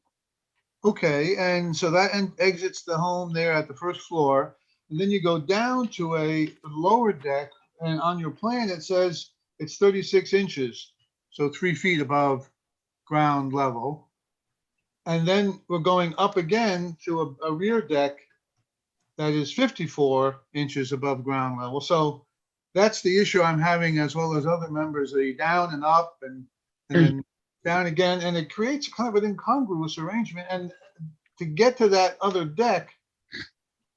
Okay, and so that exits the home there at the first floor. And then you go down to a lower deck, and on your plan, it says it's 36 inches, so 3 feet above ground level. And then we're going up again to a rear deck that is 54 inches above ground level. So that's the issue I'm having, as well as other members, the down and up and then down again. And it creates kind of an incongruous arrangement. And to get to that other deck,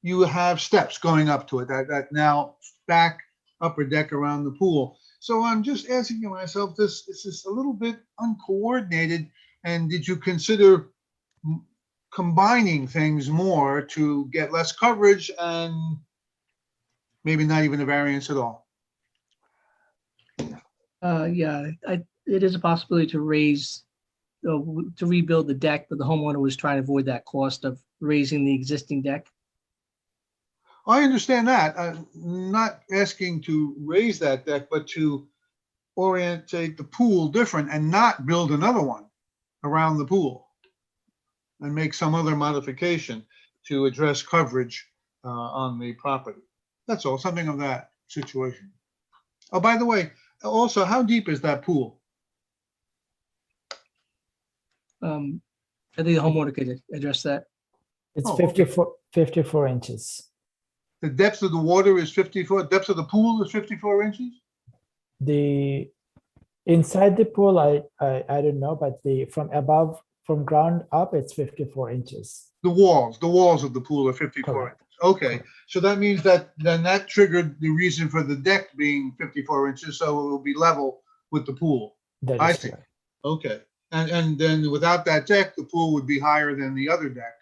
you have steps going up to it, that now back upper deck around the pool. So I'm just asking myself, this is a little bit uncoordinated. And did you consider combining things more to get less coverage and maybe not even a variance at all? Yeah, it is a possibility to to rebuild the deck, but the homeowner was trying to avoid that cost of raising the existing deck. I understand that. I'm not asking to raise that deck, but to orientate the pool different and not build another one around the pool and make some other modification to address coverage on the property. That's all, something of that situation. Oh, by the way, also, how deep is that pool? I think the homeowner could address that. It's Oh, okay. 54 inches. The depth of the water is 54, depth of the pool is 54 inches? The inside the pool, I don't know, but from ground up, it's 54 inches. The walls of the pool are 54 Correct. inches. Okay, so that means that then that triggered the reason for the deck being 54 inches, so it will be level with the pool. That I is see. correct. Okay, and then without that deck, the pool would be higher than the other deck,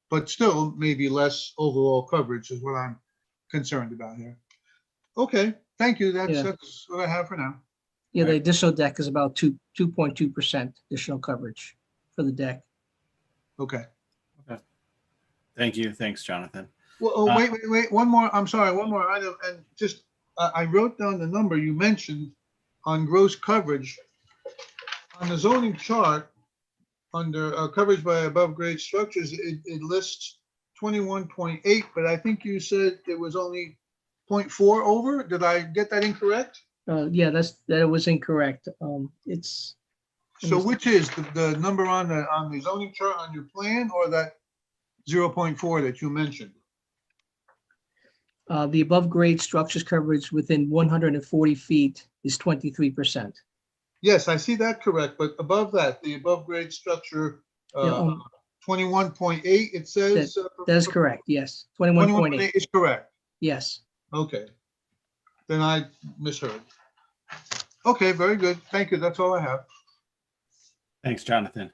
but still maybe less overall coverage is what I'm concerned about here. Okay, thank you. Yeah. That's what I have for now. Yeah, the additional deck is about 2.2% additional coverage for the deck. Okay. Thank you. Thanks, Jonathan. Well, wait, one more. I'm sorry, one more item. And just, I wrote down the number you mentioned on gross coverage. On the zoning chart, under coverage by above grade structures, it lists 21.8, but I think you said it was only 0.4 over. Did I get that incorrect? Yeah, that was incorrect. It's So which is the number on the zoning chart on your plan, or that 0.4 that you mentioned? the above grade structures coverage within 140 feet is 23%. Yes, I see that correct, but above that, the above grade structure, 21.8, it says. That is correct, yes. 21.8 is correct. Yes. Okay. Then I misheard. Okay, very good. Thank you. That's all I have. Thanks, Jonathan.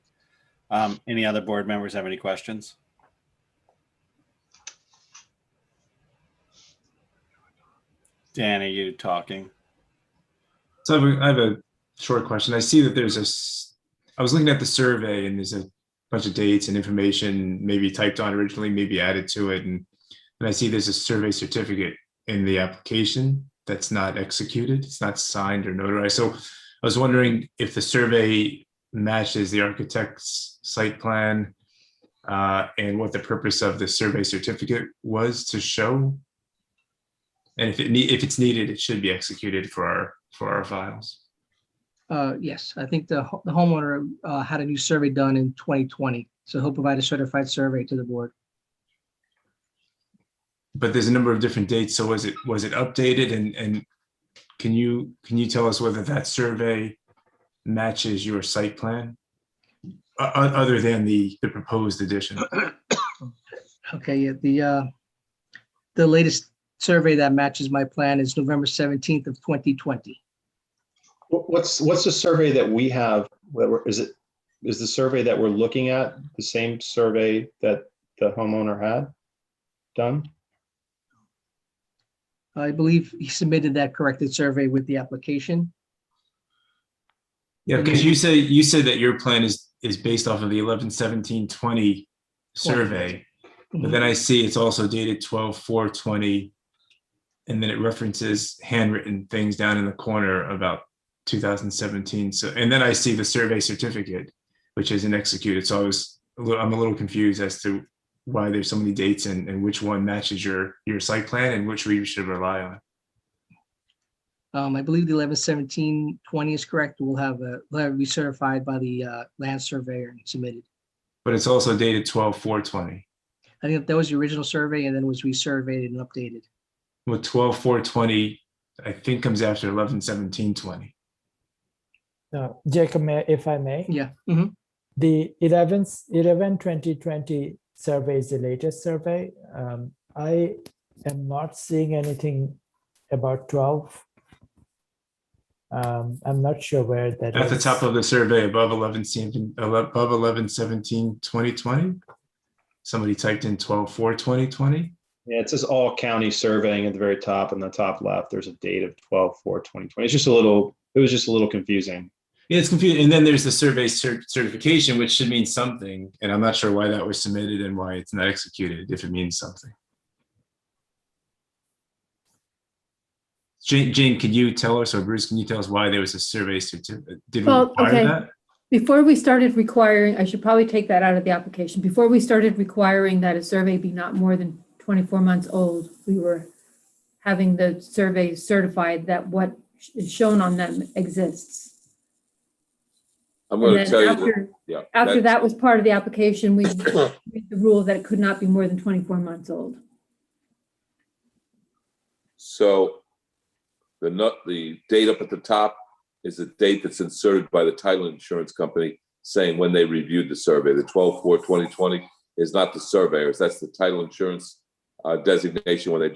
Any other board members have any questions? Dan, are you talking? So I have a short question. I see that I was looking at the survey and there's a bunch of dates and information maybe typed on originally, maybe added to it. And I see there's a survey certificate in the application that's not executed. It's not signed or notarized. So I was wondering if the survey matches the architect's site plan and what the purpose of the survey certificate was to show. And if it's needed, it should be executed for our files. Yes, I think the homeowner had a new survey done in 2020, so he'll provide a certified survey to the board. But there's a number of different dates. So was it updated, and can you tell us whether that survey matches your site plan? Other than the proposed addition? Okay, yeah, the latest survey that matches my plan is November 17th of 2020. What's the survey that we have? Is the survey that we're looking at the same survey that the homeowner had done? I believe he submitted that corrected survey with the application. Yeah, because you said that your plan is based off of the 11/17/20 survey, but then I see it's also dated 12/4/20, and then it references handwritten things down in the corner about 2017. So, and then I see the survey certificate, which isn't executed. So I'm a little confused as to why there's so many dates and which one matches your site plan and which we should rely on. I believe the 11/17/20 is correct. We'll have it recertified by the land surveyor and submitted. But it's also dated 12/4/20. I think that was the original survey and then was resurveyed and updated. Well, 12/4/20, I think comes after 11/17/20. Jacob, if I may. Yeah. The 11/2020 survey is the latest survey. I am not seeing anything about 12. I'm not sure where that is. At the top of the survey, above 11/17/2020, somebody typed in 12/4/2020. Yeah, it says all county surveying at the very top, in the top left. There's a date of 12/4/2020. It was just a little confusing. Yeah, it's confusing. And then there's the survey certification, which should mean something. And I'm not sure why that was submitted and why it's not executed, if it means something. Jane, can you tell us, or Bruce, can you tell us why there was a survey certificate? Did we require that? Before we started requiring, I should probably take that out of the application. Before we started requiring that a survey be not more than 24 months old, we were having the survey certified that what is shown on them exists. I'm going to tell you After that was part of the application, we made the rule that it could not be more than 24 months old. So the date up at the top is the date that's inserted by the title insurance company saying when they reviewed the survey. The 12/4/2020 is not the surveyors. That's the title insurance designation when they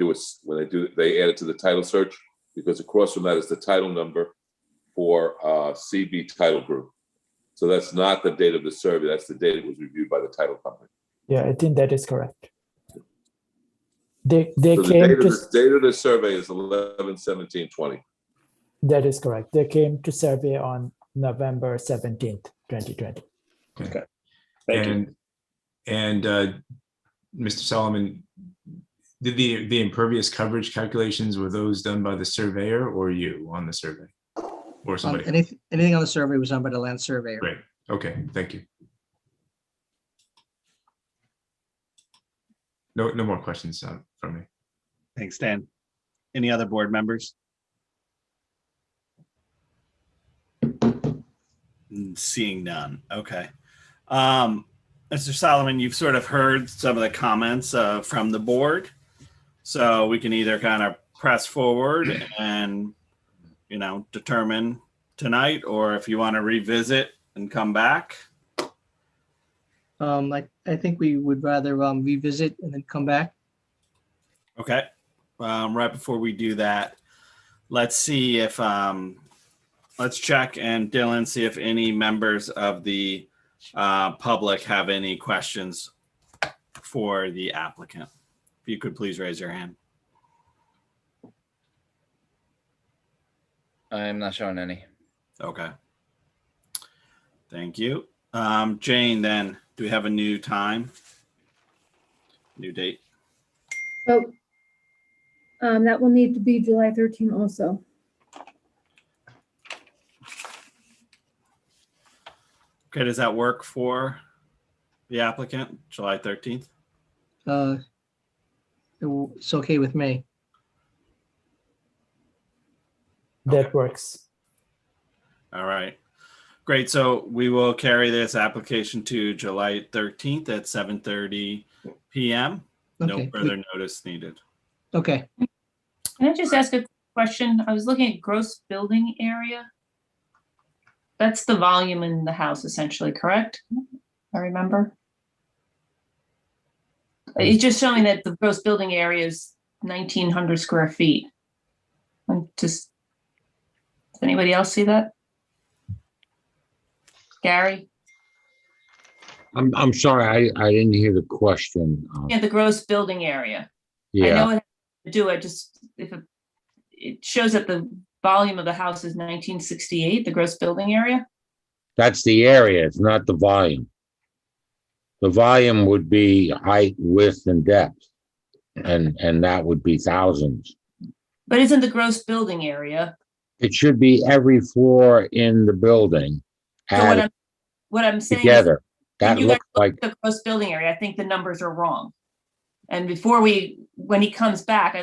add it to the title search, because across from that is the title number for CB Title Group. So that's not the date of the survey. That's the date it was reviewed by the title company. Yeah, I think that is correct. They So came the to. date of the survey is 11/17/20. That is correct. They came to survey on November 17th, 2020. Okay. Thank you. And Mr. Solomon, did the impervious coverage calculations, were those done by the surveyor or you on the survey? Or somebody? Anything on the survey was done by the land surveyor. Great. Okay, thank you. No more questions from me. Thanks, Dan. Any other board members? Seeing none. Okay. Mr. Solomon, you've sort of heard some of the comments from the board. So we can either kind of press forward and, determine tonight, or if you want to revisit and come back. I think we would rather revisit and then come back. Okay. Right before we do that, let's see if, let's check, and Dylan, see if any members of the public have any questions for the applicant. If you could please raise your hand. I'm not showing any. Okay. Thank you. Jane, then, do we have a new time? New date? So that will need to be July 13 also. Okay, does that work for the applicant, July 13th? It's okay with me. That works. All right. Great. So we will carry this application to July 13th at 7:30 PM. No Okay, further notice needed. okay. Can I just ask a question? I was looking at gross building area. That's the volume in the house essentially, correct? I remember. It's just showing that the gross building area is 1,900 square feet. I'm just, does anybody else see that? Gary? I'm sorry, I didn't hear the question. Yeah, the gross building area. I Yeah, know it has to do, I just, if it shows that the volume of the house is 1968, the gross building area. that's the area, it's not the volume. The volume would be height, width, and depth. And that would be thousands. But isn't the gross building area? It should be every floor in the building So added what I'm saying is, together. when That you guys looks look like, at the gross building area, I think the numbers are wrong. And when he comes back,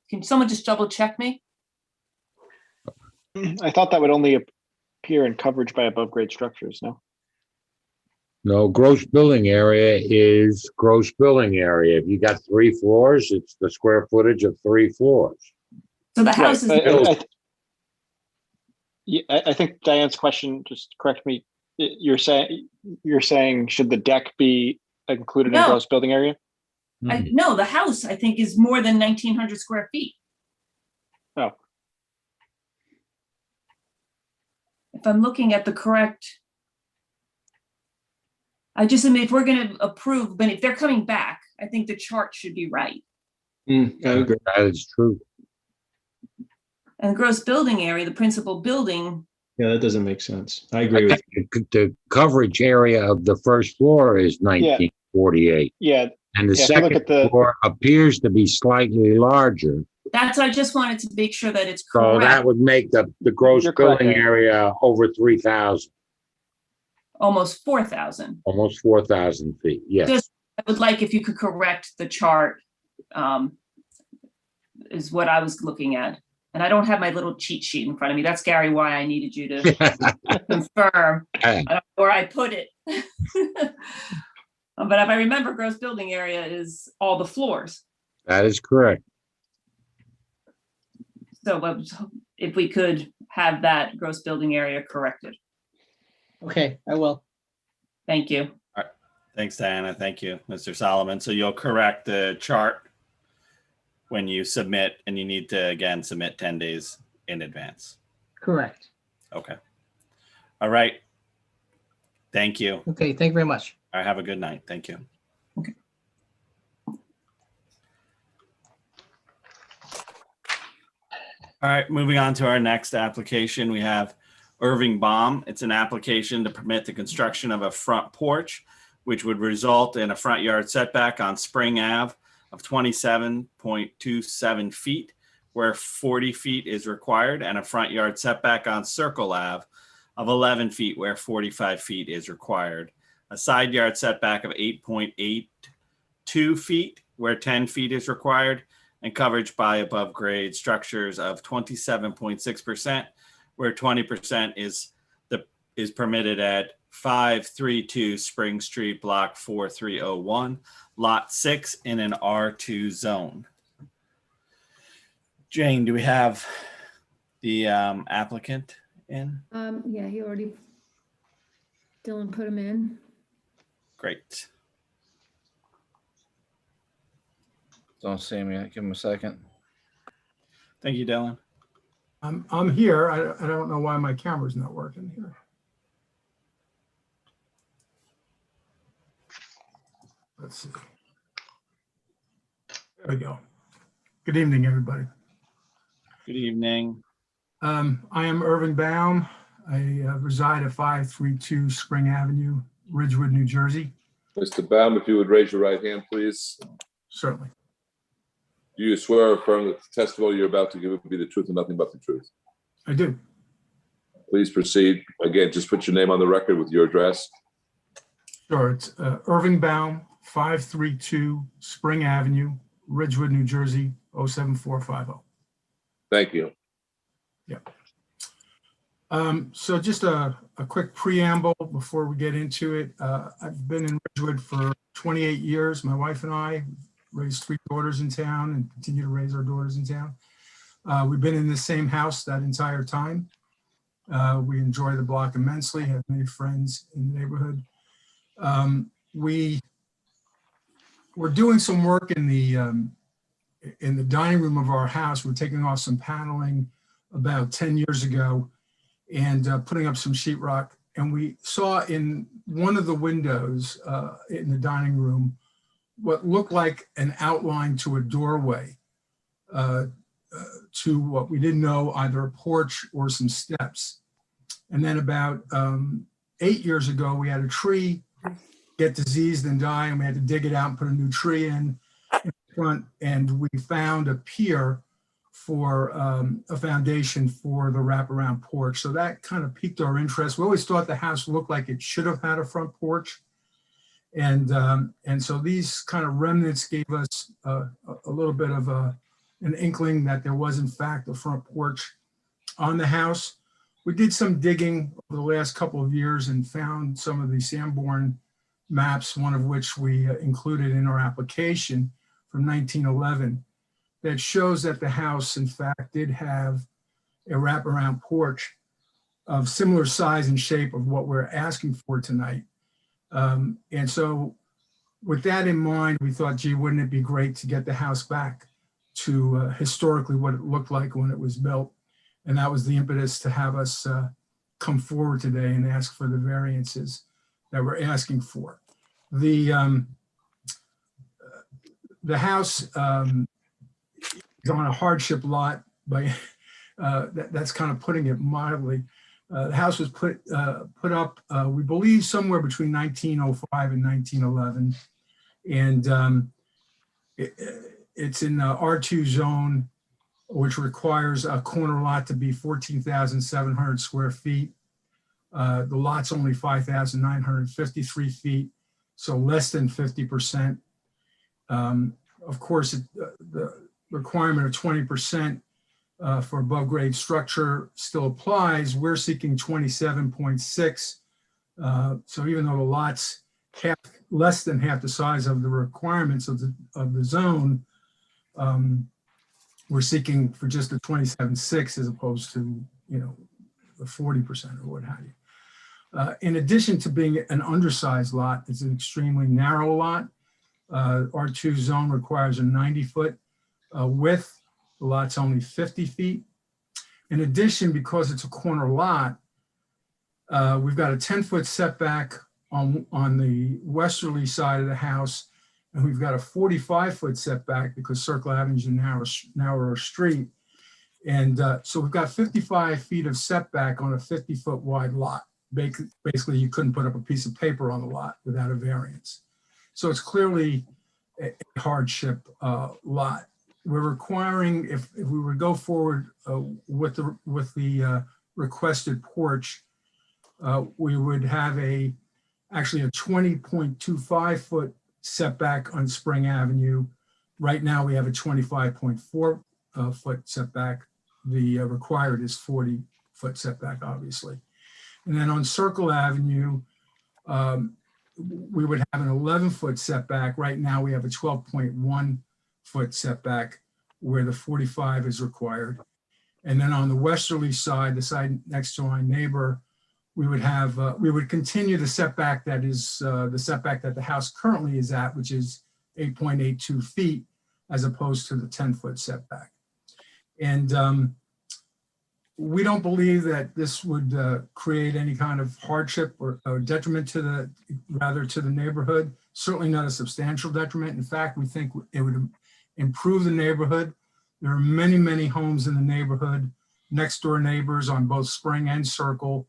can someone just double check me? I thought that would only appear in coverage by above grade structures, no? no, gross building area is gross building area. If you got 3 floors, it's the square footage of 3 floors. So the house is, Yeah, I think Diane's question, just correct me, you're saying should the deck be included in No. gross building area? no, the house, I think, is more than 1,900 square feet. Oh. If I'm looking at the correct. I mean, if we're gonna approve, but if they're coming back, I think the chart should be right. That is true. And gross building area, the principal building, Yeah, that doesn't make sense. I agree with The coverage area of the first floor is 1948. Yeah, And the yeah, if you look second at the- floor appears to be slightly larger. that's, I just wanted to make sure that it's So that correct, would make the gross You're correct, building Aaron. area over 3,000, almost 4,000. almost 4,000 feet. Yes. Just, I would like if you could correct the chart, is what I was looking at. And I don't have my little cheat sheet in front of me. That's, Gary, why I needed you to confirm. I don't know where I put it. But if I remember, gross building area is all the floors. That is correct. So if we could have that gross building area corrected. Okay, I will. Thank you. All right. Thanks, Diana. Thank you, Mr. Solomon. So you'll correct the chart when you submit, and you need to, again, submit 10 days in advance. Correct. Okay. All right. Thank you. Okay, thank you very much. All right, have a good night. Thank you. Okay. All right, moving on to our next application, we have Irving Baum. It's an application to permit the construction of a front porch, which would result in a front yard setback on Spring Ave of 27.27 feet, where 40 feet is required, and a front yard setback on Circle Ave of 11 feet, where 45 feet is required. A side yard setback of 8.82 feet, where 10 feet is required, and coverage by above grade structures of 27.6%, where 20% is permitted at 532 Spring Street, Block 4301, Lot 6 in an R2 zone. Jane, do we have the applicant in? Yeah, he already, Dylan put him in. Great. Don't see him yet. Give him a second. Thank you, Dylan. I'm here. I don't know why my camera's not working here. Let's see. There we go. Good evening, everybody. Good evening. I am Irving Baum. I reside at 532 Spring Avenue, Ridgewood, New Jersey. Mr. Baum, if you would raise your right hand, please. Certainly. Do you swear or affirm that the testimony you're about to give will be the truth and nothing but the truth? I do. Please proceed. Again, just put your name on the record with your address. Sure. It's Irving Baum, 532 Spring Avenue, Ridgewood, New Jersey, 07450. Thank you. Yeah. So just a quick preamble before we get into it. I've been in Ridgewood for 28 years. My wife and I raised 3 daughters in town and continue to raise our daughters in town. We've been in the same house that entire time. We enjoy the block immensely, have many friends in the neighborhood. We're doing some work in the dining room of our house. We're taking off some paneling about 10 years ago and putting up some sheetrock. And we saw in one of the windows in the dining room what looked like an outline to a doorway to what we didn't know, either a porch or some steps. And then about 8 years ago, we had a tree get diseased and die, and we had to dig it out and put a new tree in front. And we found a pier for a foundation for the wraparound porch. So that kind of piqued our interest. We always thought the house looked like it should have had a front porch. And so these kind of remnants gave us a little bit of an inkling that there was in fact a front porch on the house. We did some digging over the last couple of years and found some of the Sanborn maps, one of which we included in our application from 1911, that shows that the house in fact did have a wraparound porch of similar size and shape of what we're asking for tonight. And so with that in mind, we thought, gee, wouldn't it be great to get the house back to historically what it looked like when it was built. And that was the impetus to have us come forward today and ask for the variances that we're asking for. The house is on a hardship lot, by that's kind of putting it mildly. The house was put up, we believe, somewhere between 1905 and 1911, and it's in the R2 zone, which requires a corner lot to be 14,700 square feet. The lot's only 5,953 feet, so less than 50%. Of course, the requirement of 20% for above grade structure still applies. We're seeking 27.6. So even though the lot's less than half the size of the requirements of the zone, we're seeking for just a 27.6 as opposed to, you know, the 40% or what have you. In addition to being an undersized lot, it's an extremely narrow lot. R2 zone requires a 90-foot width. The lot's only 50 feet. In addition, because it's a corner lot, we've got a 10-foot setback on the westerly side of the house, and we've got a 45-foot setback because Circle Avenue is a narrower street. And so we've got 55 feet of setback on a 50-foot wide lot. Basically, you couldn't put up a piece of paper on the lot without a variance. So it's clearly a hardship lot. We're requiring, if we would go forward with the requested porch, we would have actually a 20.25 foot setback on Spring Avenue. Right now we have a 25.4 foot setback. The required is 40 foot setback, obviously. And then on Circle Avenue, we would have an 11-foot setback. Right now we have a 12.1 foot setback where the 45 is required. And then on the westerly side, the side next to my neighbor, we would continue the setback that is the setback that the house currently is at, which is 8.82 feet, as opposed to the 10-foot setback. And we don't believe that this would create any kind of hardship or detriment to the neighborhood. Certainly not a substantial detriment. In fact, we think it would improve the neighborhood. There are many, many homes in the neighborhood, next door neighbors on both Spring and Circle,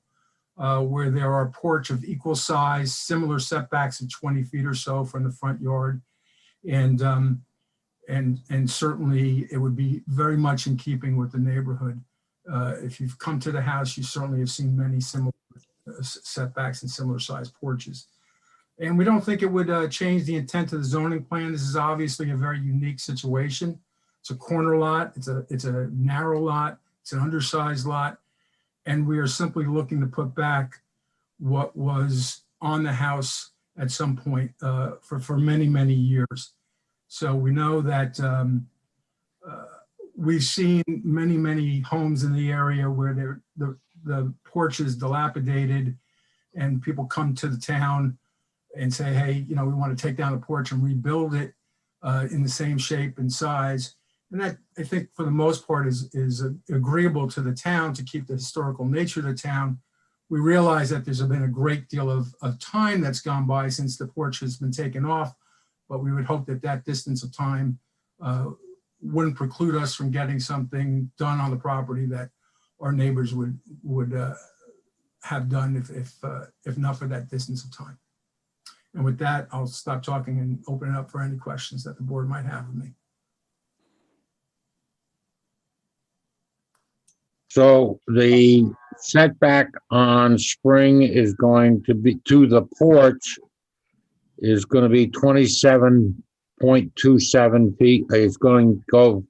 where there are porch of equal size, similar setbacks of 20 feet or so from the front yard. And certainly it would be very much in keeping with the neighborhood. If you've come to the house, you certainly have seen many similar setbacks and similar sized porches. And we don't think it would change the intent of the zoning plan. This is obviously a very unique situation. It's a corner lot, it's a narrow lot, it's an undersized lot. And we are simply looking to put back what was on the house at some point for many, many years. So we know that we've seen many, many homes in the area where the porch is dilapidated and people come to the town and say, hey, we want to take down the porch and rebuild it in the same shape and size. And that, I think, for the most part, is agreeable to the town to keep the historical nature of the town. We realize that there's been a great deal of time that's gone by since the porch has been taken off, but we would hope that that distance of time wouldn't preclude us from getting something done on the property that our neighbors would have done if not for that distance of time. And with that, I'll stop talking and open it up for any questions that the board might have of me. So the setback on Spring is going to be, to the porch, is going to be 27.27 feet. Is going to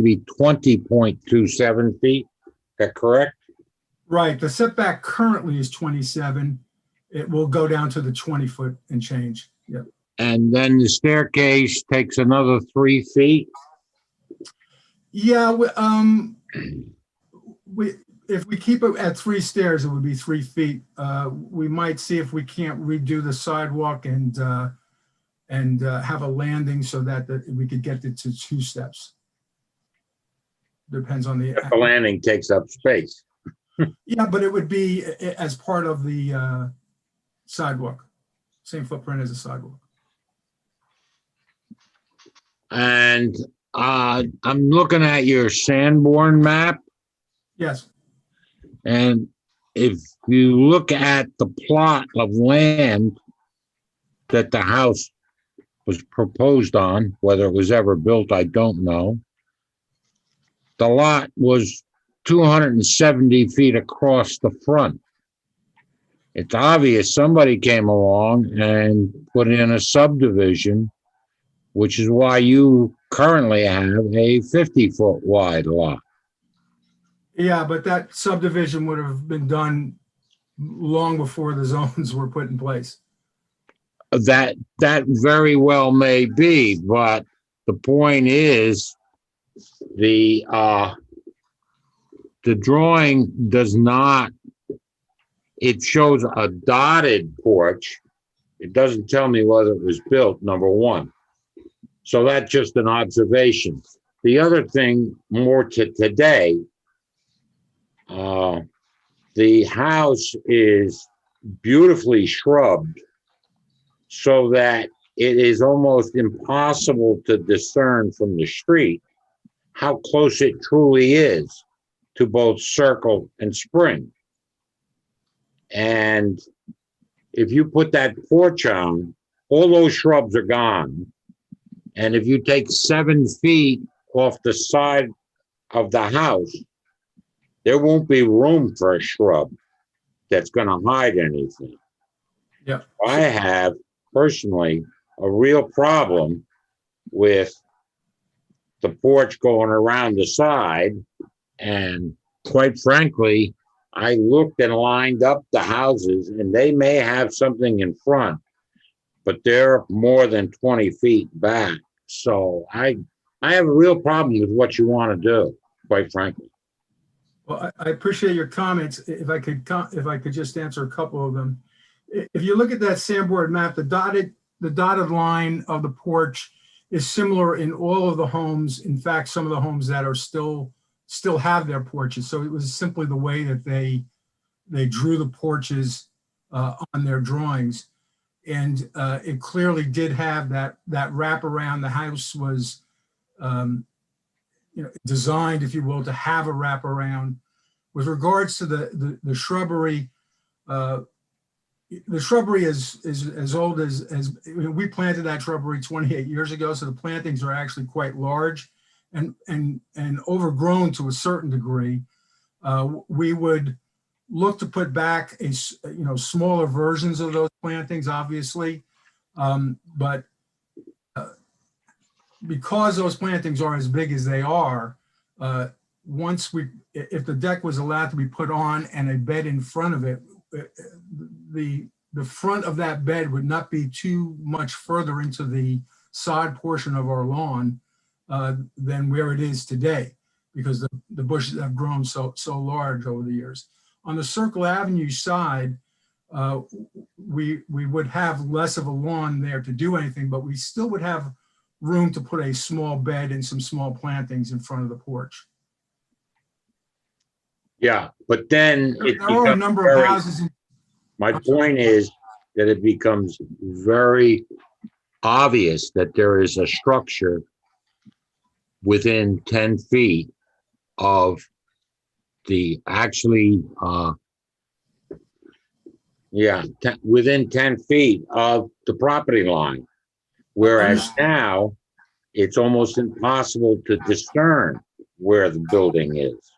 be 20.27 feet. Is that correct? Right. The setback currently is 27. It will go down to the 20 foot and change. Yep. And then the staircase takes another 3 feet. Yeah. If we keep it at 3 stairs, it would be 3 feet. We might see if we can't redo the sidewalk and have a landing so that we could get it to 2 steps. Depends on the landing takes up space. Yeah, but it would be as part of the sidewalk, same footprint as a sidewalk. And I'm looking at your Sanborn map. Yes. And if you look at the plot of land that the house was proposed on, whether it was ever built, I don't know. The lot was 270 feet across the front. It's obvious somebody came along and put in a subdivision, which is why you currently have a 50-foot wide lot. Yeah, but that subdivision would have been done long before the zones were put in place. That very well may be, but the point is the drawing does not, it shows a dotted porch. It doesn't tell me whether it was built, number one. So that's just an observation. The other thing, more to today, the house is beautifully shrubbed so that it is almost impossible to discern from the street how close it truly is to both Circle and Spring. And if you put that porch on, all those shrubs are gone. And if you take 7 feet off the side of the house, there won't be room for a shrub that's going to hide anything. Yeah. I have personally a real problem with the porch going around the side. And quite frankly, I looked and lined up the houses and they may have something in front, but they're more than 20 feet back. So I have a real problem with what you want to do, quite frankly. Well, I appreciate your comments. If I could just answer a couple of them. If you look at that Sanborn map, the dotted line of the porch is similar in all of the homes. In fact, some of the homes that are still have their porches. So it was simply the way that they drew the porches on their drawings. And it clearly did have that wrap around. The house was designed, if you will, to have a wraparound. With regards to the shrubbery, the shrubbery is as old as we planted that shrubbery 28 years ago. So the plantings are actually quite large and overgrown to a certain degree. We would look to put back smaller versions of those plantings, obviously, but because those plantings are as big as they are, if the deck was allowed to be put on and a bed in front of it, the front of that bed would not be too much further into the side portion of our lawn than where it is today, because the bushes have grown so large over the years. On the Circle Avenue side, we would have less of a lawn there to do anything, but we still would have room to put a small bed and some small plantings in front of the porch. Yeah, but then it There are a becomes number of very, houses. my point is that it becomes very obvious that there is a structure within 10 feet of the actually, within 10 feet of the property line. Whereas now, it's almost impossible to discern where the building is.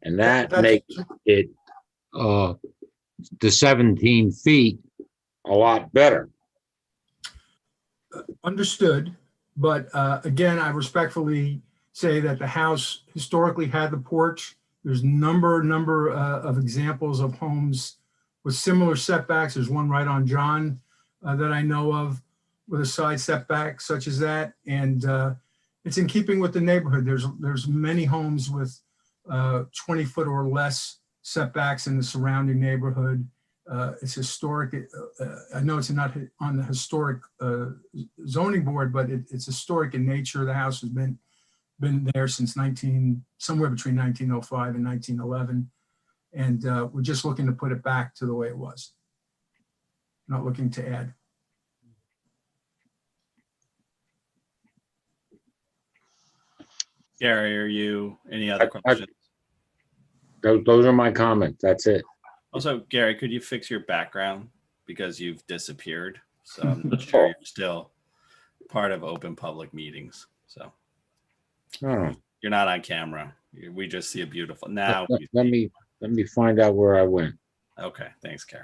And that makes it, the 17 feet a lot better. Understood, but again, I respectfully say that the house historically had the porch. There's number of examples of homes with similar setbacks. There's one right on John that I know of with a side setback such as that, and it's in keeping with the neighborhood. There's many homes with 20-foot or less setbacks in the surrounding neighborhood. It's historic. I know it's not on the historic zoning board, but it's historic in nature. The house has been there since somewhere between 1905 and 1911. And we're just looking to put it back to the way it was. Not looking to add. Gary, any other questions? Those are my comments. That's it. Also, Gary, could you fix your background? Because you've disappeared. So I'm not sure you're still part of open public meetings. So you're not on camera. We just see a beautiful now. Let me find out where I went. Okay, thanks, Gary.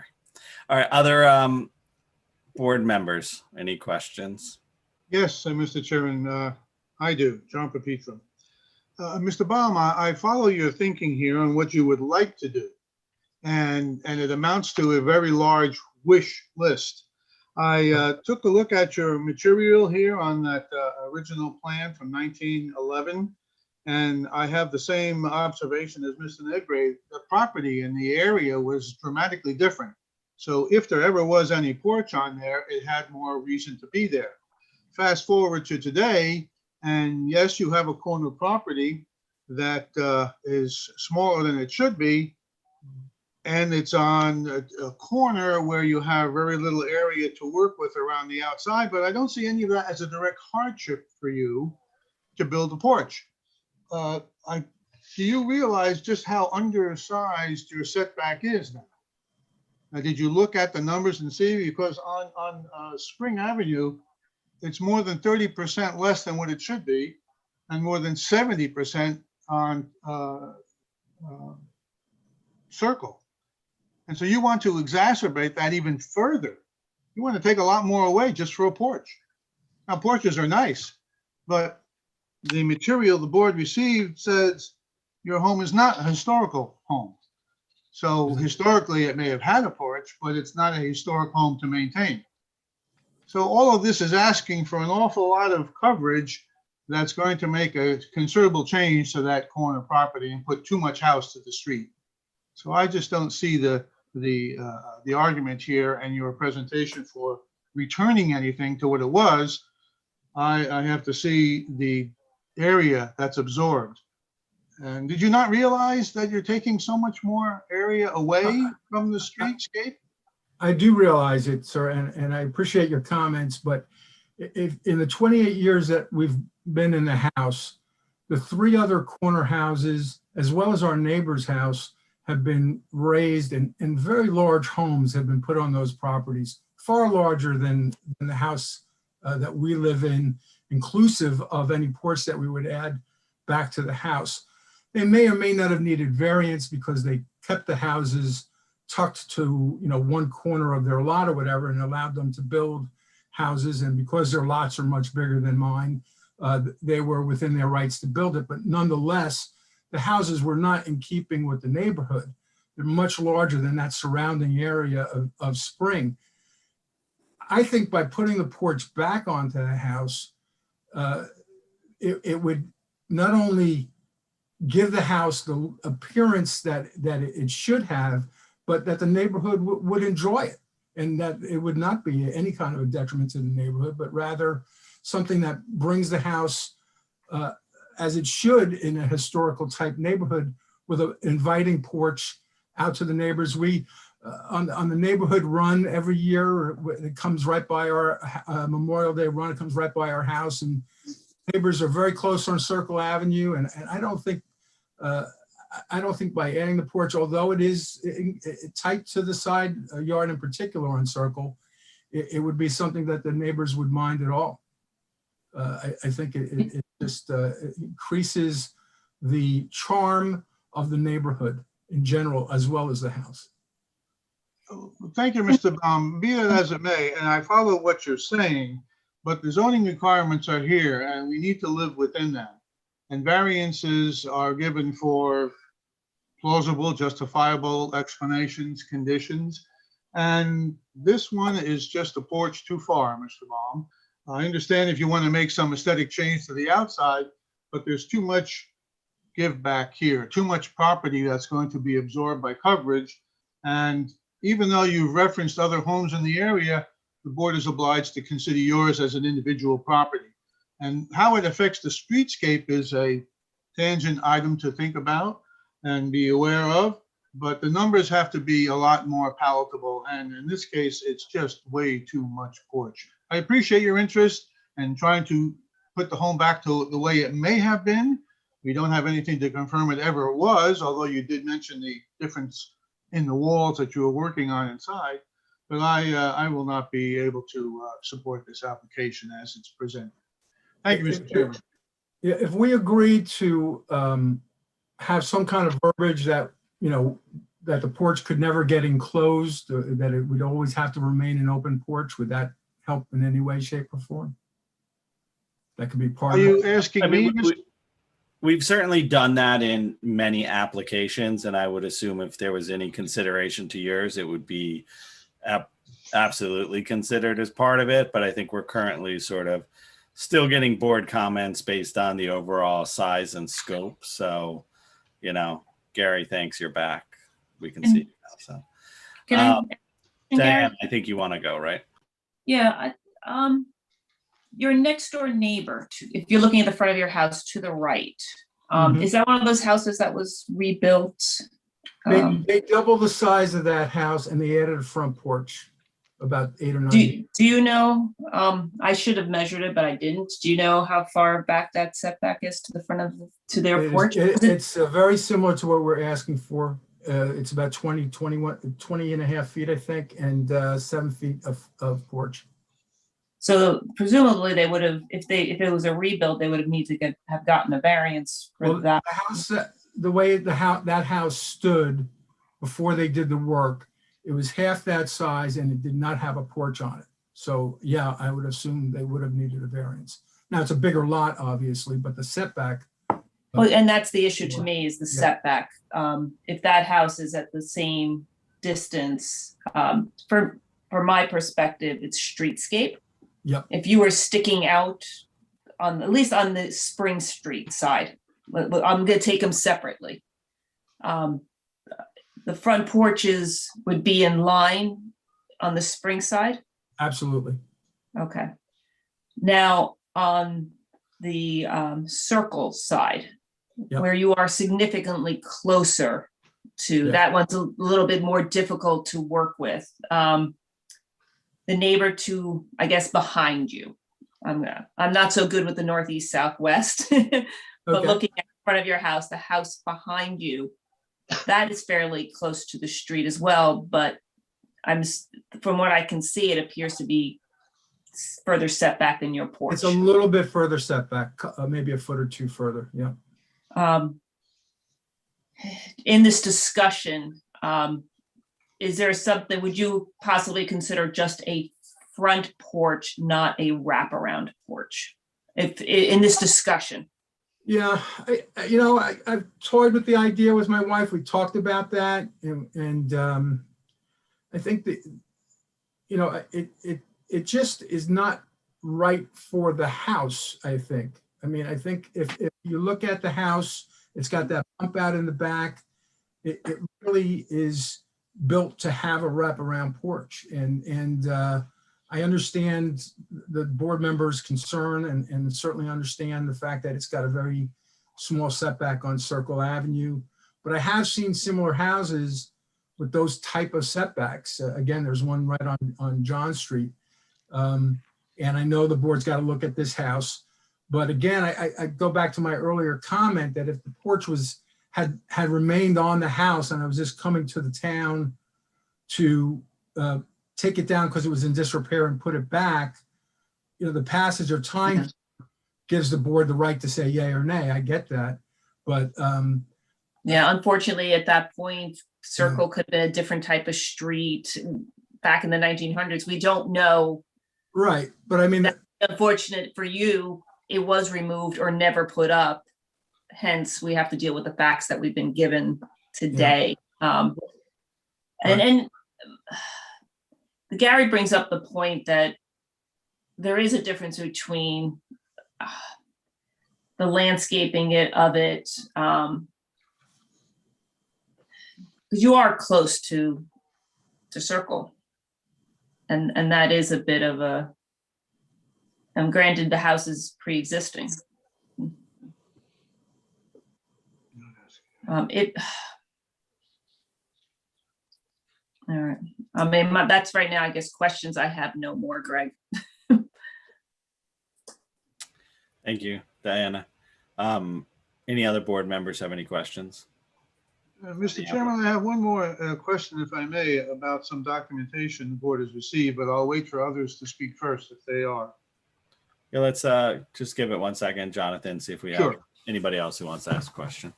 All right, other board members, any questions? Yes, Mr. Chairman, I do. John Pepitro. Mr. Baum, I follow your thinking here on what you would like to do. And it amounts to a very large wish list. I took a look at your material here on that original plan from 1911, and I have the same observation as Mr. Nedgrave. The property in the area was dramatically different. So if there ever was any porch on there, it had more reason to be there. Fast forward to today, and yes, you have a corner property that is smaller than it should be, and it's on a corner where you have very little area to work with around the outside, but I don't see any of that as a direct hardship for you to build a porch. Do you realize just how undersized your setback is now? Now, did you look at the numbers and see? Because on Spring Avenue, it's more than 30% less than what it should be, and more than 70% on Circle. And so you want to exacerbate that even further. You want to take a lot more away just for a porch. Now, porches are nice, but the material the board received says your home is not a historical home. So historically, it may have had a porch, but it's not a historic home to maintain. So all of this is asking for an awful lot of coverage that's going to make a considerable change to that corner property and put too much house to the street. So I just don't see the argument here and your presentation for returning anything to what it was. I have to see the area that's absorbed. And did you not realize that you're taking so much more area away from the streetscape? I do realize it, sir, and I appreciate your comments, but if in the 28 years that we've been in the house, the 3 other corner houses, as well as our neighbor's house, have been raised, and very large homes have been put on those properties, far larger than the house that we live in, inclusive of any porch that we would add back to the house. They may or may not have needed variance because they kept the houses tucked to, one corner of their lot or whatever, and allowed them to build houses. And because their lots are much bigger than mine, they were within their rights to build it. But nonetheless, the houses were not in keeping with the neighborhood. They're much larger than that surrounding area of Spring. I think by putting the porch back onto the house, it would not only give the house the appearance that it should have, but that the neighborhood would enjoy it, and that it would not be any kind of a detriment to the neighborhood, but rather something that brings the house as it should in a historical type neighborhood, with an inviting porch out to the neighbors. We on the neighborhood run every year, it comes right by our Memorial Day run. It comes right by our house, and neighbors are very close on Circle Avenue. And I don't think by adding the porch, although it is tight to the side yard in particular on Circle, it would be something that the neighbors would mind at all. I think it just increases the charm of the neighborhood in general, as well as the house. Thank you, Mr. Baum. Be it as it may, and I follow what you're saying, but the zoning requirements are here and we need to live within them. And variances are given for plausible, justifiable explanations, conditions. And this one is just a porch too far, Mr. Baum. I understand if you want to make some aesthetic change to the outside, but there's too much give back here, too much property that's going to be absorbed by coverage. And even though you've referenced other homes in the area, the board is obliged to consider yours as an individual property. And how it affects the streetscape is a tangent item to think about and be aware of, but the numbers have to be a lot more palatable. And in this case, it's just way too much porch. I appreciate your interest in trying to put the home back to the way it may have been. We don't have anything to confirm it ever was, although you did mention the difference in the walls that you were working on inside. But I will not be able to support this application as it's presented. Thank you, Mr. Chairman. Yeah, if we agree to have some kind of verbiage that, that the porch could never get enclosed, that it would always have to remain an open porch, would that help in any way, shape, or form? That could be part Are of you it. asking me? We've certainly done that in many applications, and I would assume if there was any consideration to yours, it would be absolutely considered as part of it. But I think we're currently sort of still getting board comments based on the overall size and scope. So, Gary, thanks, you're back. We can see you now. So, Can Diane, I think you want to go, right? Yeah, your next door neighbor, if you're looking at the front of your house to the right, is that one of those houses that was rebuilt? They doubled the size of that house and they added a front porch about 8 or 9 years. Do you know, I should have measured it, but I didn't. Do you know how far back that setback is to the front of, to their porch? It's very similar to what we're asking for. It's about 20 and a half feet, I think, and 7 feet of porch. So presumably they would have, if it was a rebuild, they would have needed to have gotten a variance for that. The house, the way that house stood before they did the work, it was half that size and it did not have a porch on it. So yeah, I would assume they would have needed a variance. Now it's a bigger lot, obviously, but the setback. Well, and that's the issue to me, is the setback. If that house is at the same distance, from my perspective, it's streetscape. Yep. If you were sticking out on, at least on the Spring Street side, I'm going to take them separately. The front porches would be in line on the Spring side? Absolutely. Okay. Now, on the Circle side, where you are significantly closer to, that one's a little bit more difficult to work with. The neighbor to, I guess, behind you. I'm not so good with the northeast, southwest, but looking at the front of your house, the house behind you, that is fairly close to the street as well. But from what I can see, it appears to be further setback than your porch. It's a little bit further setback, maybe a foot or two further. Yeah. In this discussion, is there something, would you possibly consider just a front porch, not a wraparound porch? If in this discussion, Yeah, I've toyed with the idea with my wife. We talked about that, and I think that, it just is not right for the house, I think. I mean, I think if you look at the house, it's got that bump out in the back. It really is built to have a wraparound porch. And I understand the board member's concern and certainly understand the fact that it's got a very small setback on Circle Avenue. But I have seen similar houses with those type of setbacks. Again, there's one right on John Street. And I know the board's got to look at this house. But again, I go back to my earlier comment that if the porch had remained on the house and I was just coming to the town to take it down because it was in disrepair and put it back, the passage of time gives the board the right to say yay or nay. I get that. But yeah, unfortunately, at that point, Circle could have been a different type of street back in the 1900s. We don't know. Right. But I mean, that's unfortunate for you. It was removed or never put up. Hence, we have to deal with the facts that we've been given today. And Gary brings up the point that there is a difference between the landscaping of it, because you are close to Circle, and that is a bit of a. And granted, the house is pre-existing. All right. I mean, that's right now, I guess, questions I have no more, Greg. Thank you, Diana. Any other board members have any questions? Mr. Chairman, I have one more question, if I may, about some documentation the board has received, but I'll wait for others to speak first if they are. Yeah, let's just give it 1 second, Jonathan, see if we have anybody else who wants to ask a question.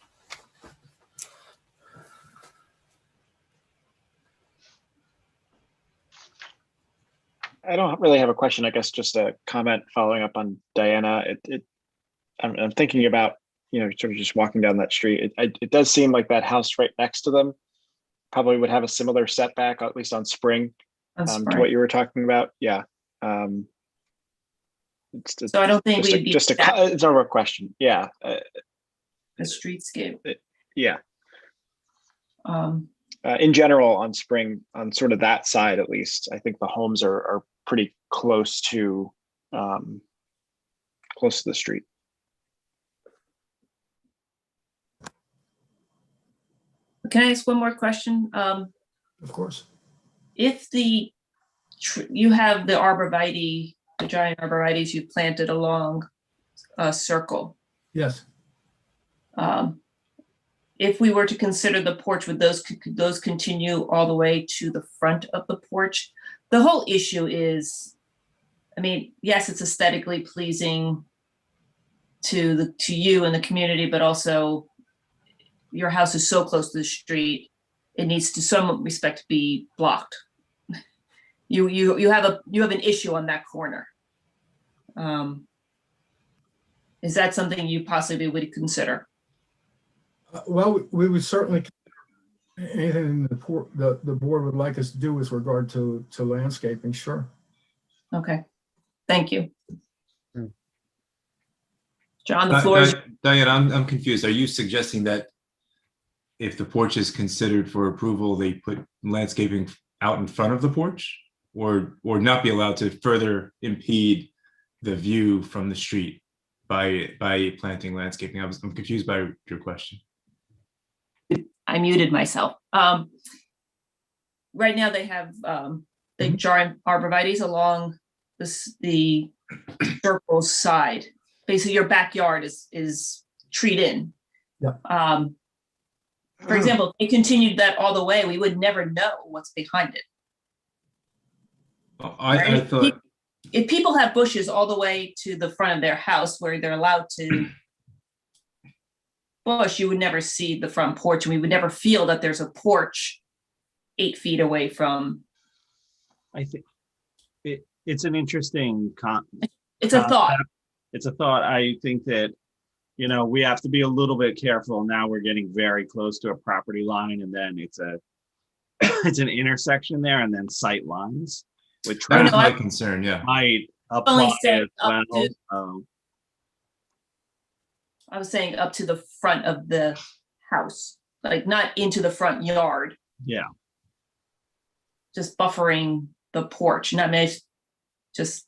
I don't really have a question. I guess just a comment following up on Diana. I'm thinking about, sort of just walking down that street. It does seem like that house right next to them probably would have a similar setback, at least on Spring, to what you were talking about. Yeah. So I don't think we'd be it's over a question. Yeah. A streetscape. Yeah. In general, on Spring, on sort of that side, at least, I think the homes are pretty close to the street. Can I ask one more question? Of course. If you have the arborvitae, the giant arborvitaes you planted along a Circle. Yes. If we were to consider the porch, would those continue all the way to the front of the porch? The whole issue is, I mean, yes, it's aesthetically pleasing to you and the community, but also your house is so close to the street, it needs to some respect be blocked. You have an issue on that corner. Is that something you possibly would consider? Well, we would certainly consider anything the board would like us to do with regard to landscaping. Sure. Okay. Thank you. John, the floor is. Diane, I'm confused. Are you suggesting that if the porch is considered for approval, they put landscaping out in front of the porch, or not be allowed to further impede the view from the street by planting landscaping? I'm confused by your question. I muted myself. Right now they have the giant arborvitaes along the Circle side. Basically, your backyard is treed in. Yeah. For example, if they continued that all the way, we would never know what's behind it. I thought if people have bushes all the way to the front of their house where they're allowed to bush, you would never see the front porch, and we would never feel that there's a porch 8 feet away from. I think it's an interesting it's a thought. It's a thought. I think that you know, we have to be a little bit careful. Now we're getting very close to a property line, and then it's a it's an intersection there, and then sight lines, which That is no, my I- concern, yeah. might Only apply said as up well. to- So, I was saying up to the front of the house, like not into the front yard, yeah, just buffering the porch, not just.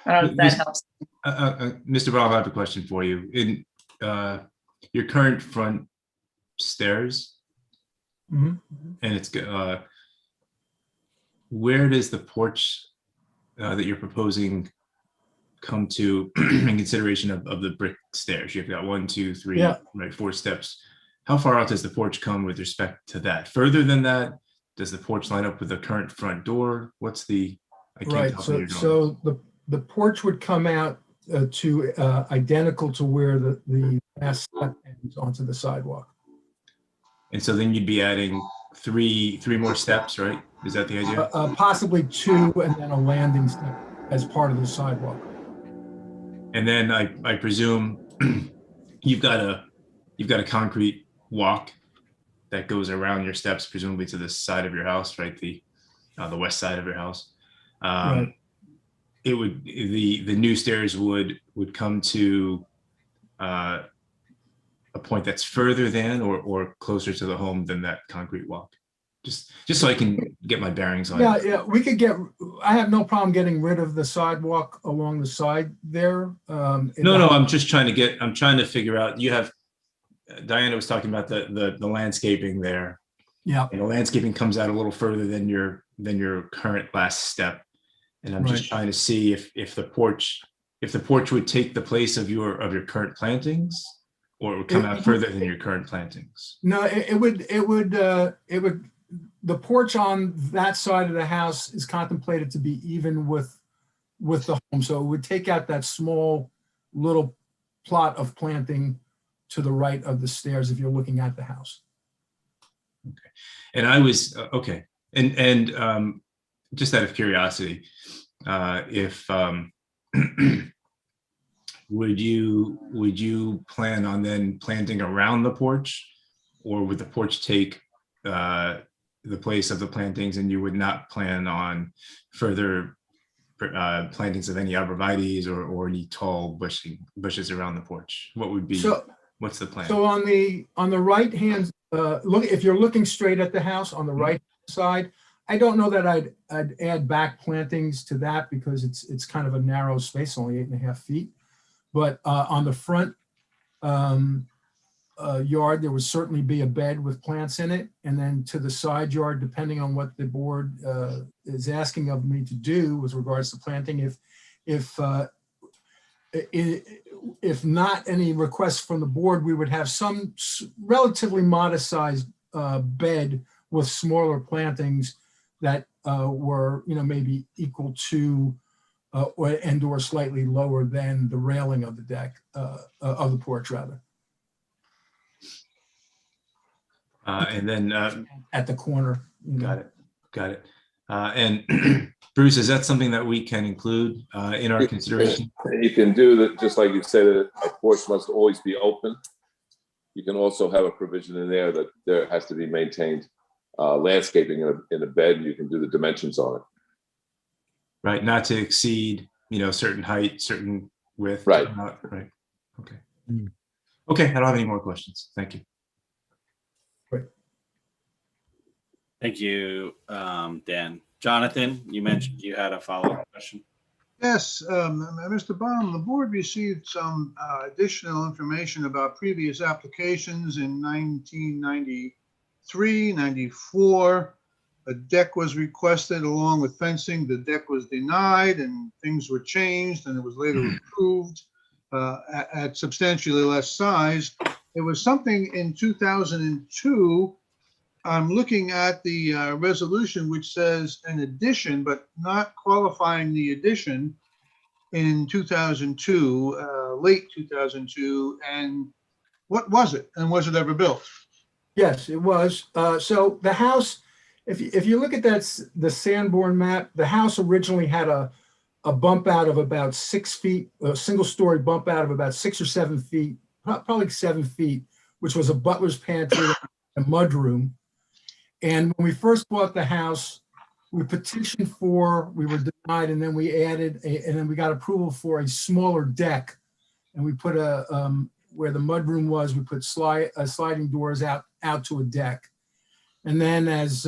I don't know if that helps. Mr. Brown, I have a question for you. In your current front stairs, Mhm. and it's where does the porch that you're proposing come to in consideration of the brick stairs? You've got 1, 2, 3, Yeah. right, 4 steps. How far out does the porch come with respect to that? Further than that? Does the porch line up with the current front door? What's the? I can't Right, tell from your so drawing. the porch would come out to identical to where the last step ends onto the sidewalk. And so then you'd be adding three more steps, right? Is that the idea? Possibly 2 and then a landing step as part of the sidewalk. And then I presume you've got a concrete walk that goes around your steps, presumably to the side of your house, right? The west side of your house. Right. It would the new stairs would come to a point that's further than or closer to the home than that concrete walk. Just so I can get my bearings on it. Yeah, we could I have no problem getting rid of the sidewalk along the side there. No, I'm just trying to figure out, you have, Diana was talking about the landscaping there. Yeah. And the landscaping comes out a little further than your current last step. And I'm just Right. trying to see if the porch would take the place of your current plantings, or it would come out further than your current plantings. No, it would, the porch on that side of the house is contemplated to be even with the home. So it would take out that small little plot of planting to the right of the stairs if you're looking at the house. Okay. And I was, okay. And just out of curiosity, if, would you plan on then planting around the porch, or would the porch take the place of the plantings, and you would not plan on further plantings of any arborvitaes or any tall bushes around the porch? What would be, what's the plan? So on the right hand, look, if you're looking straight at the house on the right side, I don't know that I'd add back plantings to that, because it's kind of a narrow space, only 8.5 feet. But on the front yard, there would certainly be a bed with plants in it. And then to the side yard, depending on what the board is asking of me to do with regards to planting, if not any requests from the board, we would have some relatively modest sized bed with smaller plantings that were, maybe equal to or slightly lower than the railing of the deck, of the porch rather. And then at the corner. Got it. And Bruce, is that something that we can include in our consideration? You can do that, just like you said, that a porch must always be open. You can also have a provision in there that there has to be maintained landscaping in a bed, and you can do the dimensions on it. Right, not to exceed, certain height, certain width. Right. Right. Okay. Okay, I don't have any more questions. Thank you. thank you, Dan. Jonathan, you mentioned you had a follow-up question. Yes, Mr. Baum, the board received some additional information about previous applications in 1993, 94. A deck was requested along with fencing. The deck was denied and things were changed, and it was later approved at substantially less size. There was something in 2002. I'm looking at the resolution which says an addition, but not qualifying the addition in 2002, late 2002. And what was it? And was it ever built? Yes, it was. So the house, if you look at the Sanborn map, the house originally had a a bump out of about 6 feet, a single story bump out of about 6 or 7 feet, probably 7 feet, which was a butler's pantry, a mudroom. And when we first bought the house, we petitioned for, we were denied, and then we added, and then we got approval for a smaller deck. And we put where the mudroom was, we put sliding doors out to a deck. And then as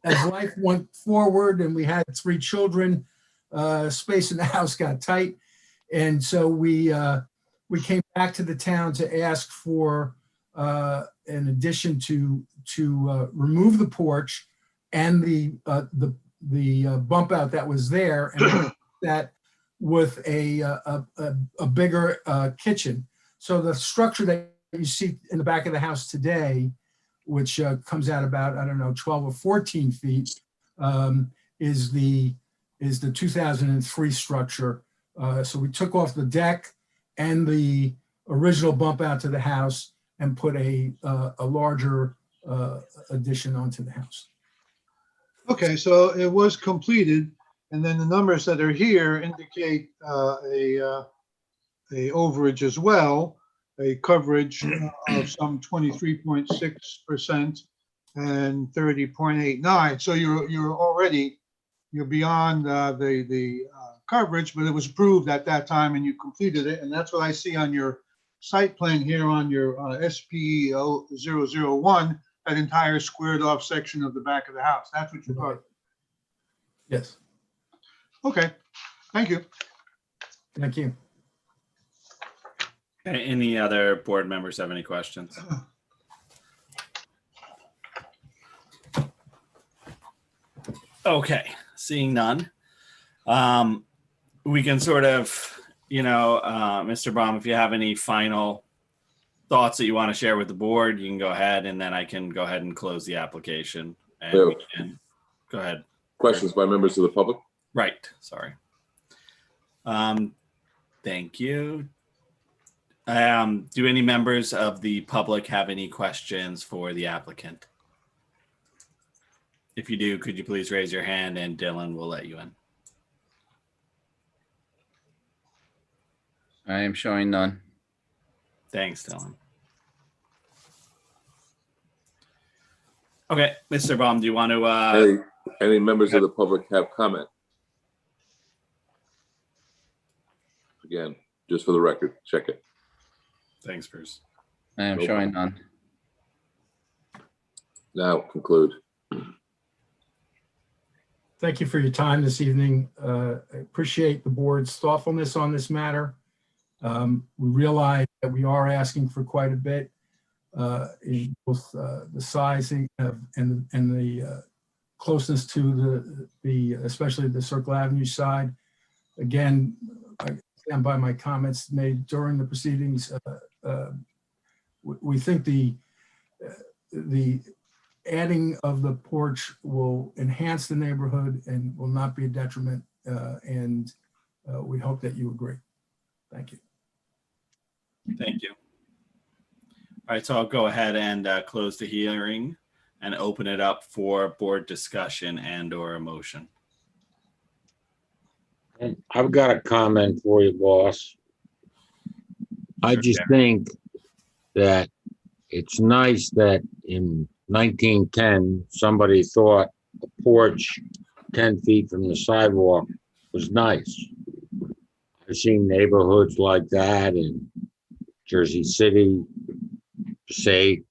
life went forward and we had 3 children, space in the house got tight. And so we came back to the town to ask for an addition to remove the porch and the bump out that was there, and that with a bigger kitchen. So the structure that you see in the back of the house today, which comes out about, I don't know, 12 or 14 feet, is the 2003 structure. So we took off the deck and the original bump out to the house and put a larger addition onto the house. Okay, so it was completed, and then the numbers that are here indicate a overage as well, a coverage of some 23.6% and 30.89. So you're beyond the coverage, but it was approved at that time and you completed it, and that's what I see on your site plan here on your SPE 001. That entire squared off section of the back of the house. That's what you're talking about. Yes. Okay, thank you. Thank you. Okay, any other board members have any questions? Okay, seeing none. We can sort of, Mr. Baum, if you have any final thoughts that you want to share with the board, you can go ahead, and then I can go ahead and close the application. And Yeah. we can go ahead. Questions by members of the public? Right, sorry. Thank you. Do any members of the public have any questions for the applicant? If you do, could you please raise your hand and Dylan will let you in. I am showing none. Thanks, Dylan. Okay, Mr. Baum, do you want to? Any members of the public have comment? Again, just for the record, check it. Thanks, Bruce. I am showing none. Now conclude. Thank you for your time this evening. I appreciate the board's thoughtfulness on this matter. We realize that we are asking for quite a bit in both the sizing and the closeness to the especially the Circle Avenue side. Again, I stand by my comments made during the proceedings. We think the adding of the porch will enhance the neighborhood and will not be a detriment. And we hope that you agree. Thank you. Thank you. All right, so I'll go ahead and close the hearing and open it up for board discussion and or a motion. I've got a comment for you, boss. I just think that it's nice that in 1910, somebody thought a porch 10 feet from the sidewalk was nice. I've seen neighborhoods like that in Jersey City, Passaic,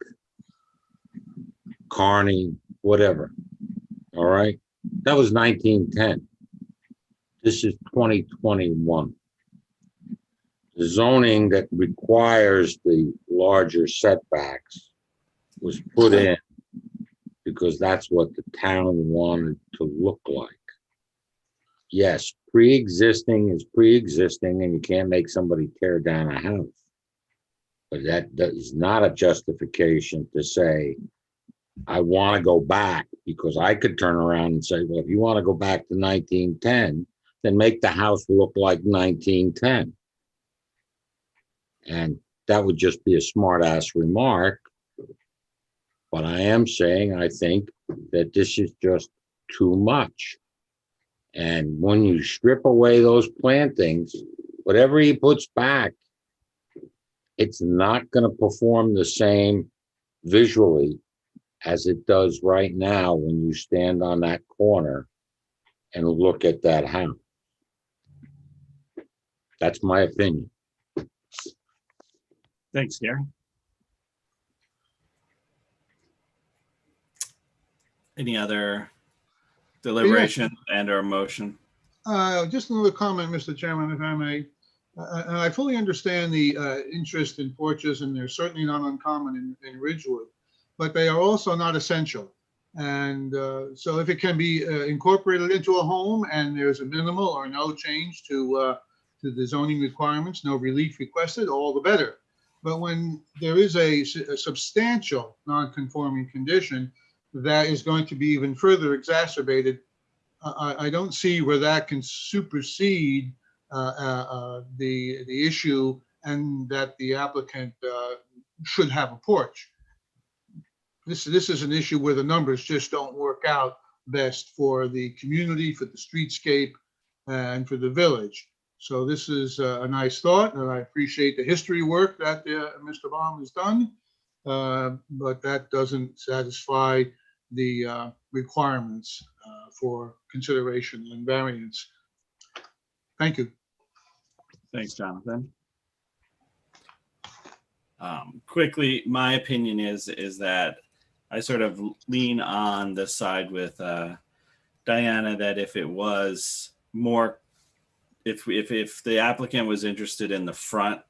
Kearney, whatever. All right. That was 1910. This is 2021. The zoning that requires the larger setbacks was put in because that's what the town wanted to look like. Yes, pre-existing is pre-existing, and you can't make somebody tear down a house. But that is not a justification to say, I want to go back, because I could turn around and say, well, if you want to go back to 1910, then make the house look like 1910. And that would just be a smart ass remark. But I am saying, I think that this is just too much. And when you strip away those plantings, whatever he puts back, it's not going to perform the same visually as it does right now when you stand on that corner and look at that house. That's my opinion. Thanks, Gary. Any other deliberation and or motion? Just another comment, Mr. Chairman, if I may. And I fully understand the interest in porches, and they're certainly not uncommon in Ridgewood, but they are also not essential. And so if it can be incorporated into a home and there's a minimal or no change to the zoning requirements, no relief requested, all the better. But when there is a substantial non-conforming condition that is going to be even further exacerbated, I don't see where that can supersede the issue, and that the applicant should have a porch. This is an issue where the numbers just don't work out best for the community, for the streetscape, and for the village. So this is a nice thought, and I appreciate the history work that Mr. Baum has done, but that doesn't satisfy the requirements for consideration and variance. Thank you. Thanks, Jonathan. Quickly, my opinion is that I sort of lean on the side with Diana, that if it was more, if the applicant was interested in the front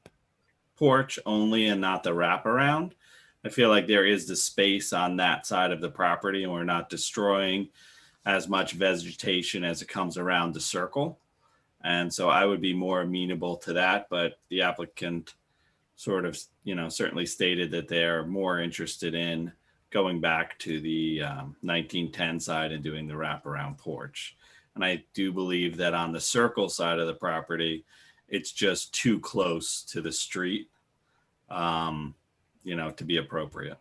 porch only and not the wraparound, I feel like there is the space on that side of the property, and we're not destroying as much vegetation as it comes around the circle. And so I would be more amenable to that, but the applicant sort of, certainly stated that they're more interested in going back to the 1910 side and doing the wraparound porch. And I do believe that on the circle side of the property, it's just too close to the street, to be appropriate.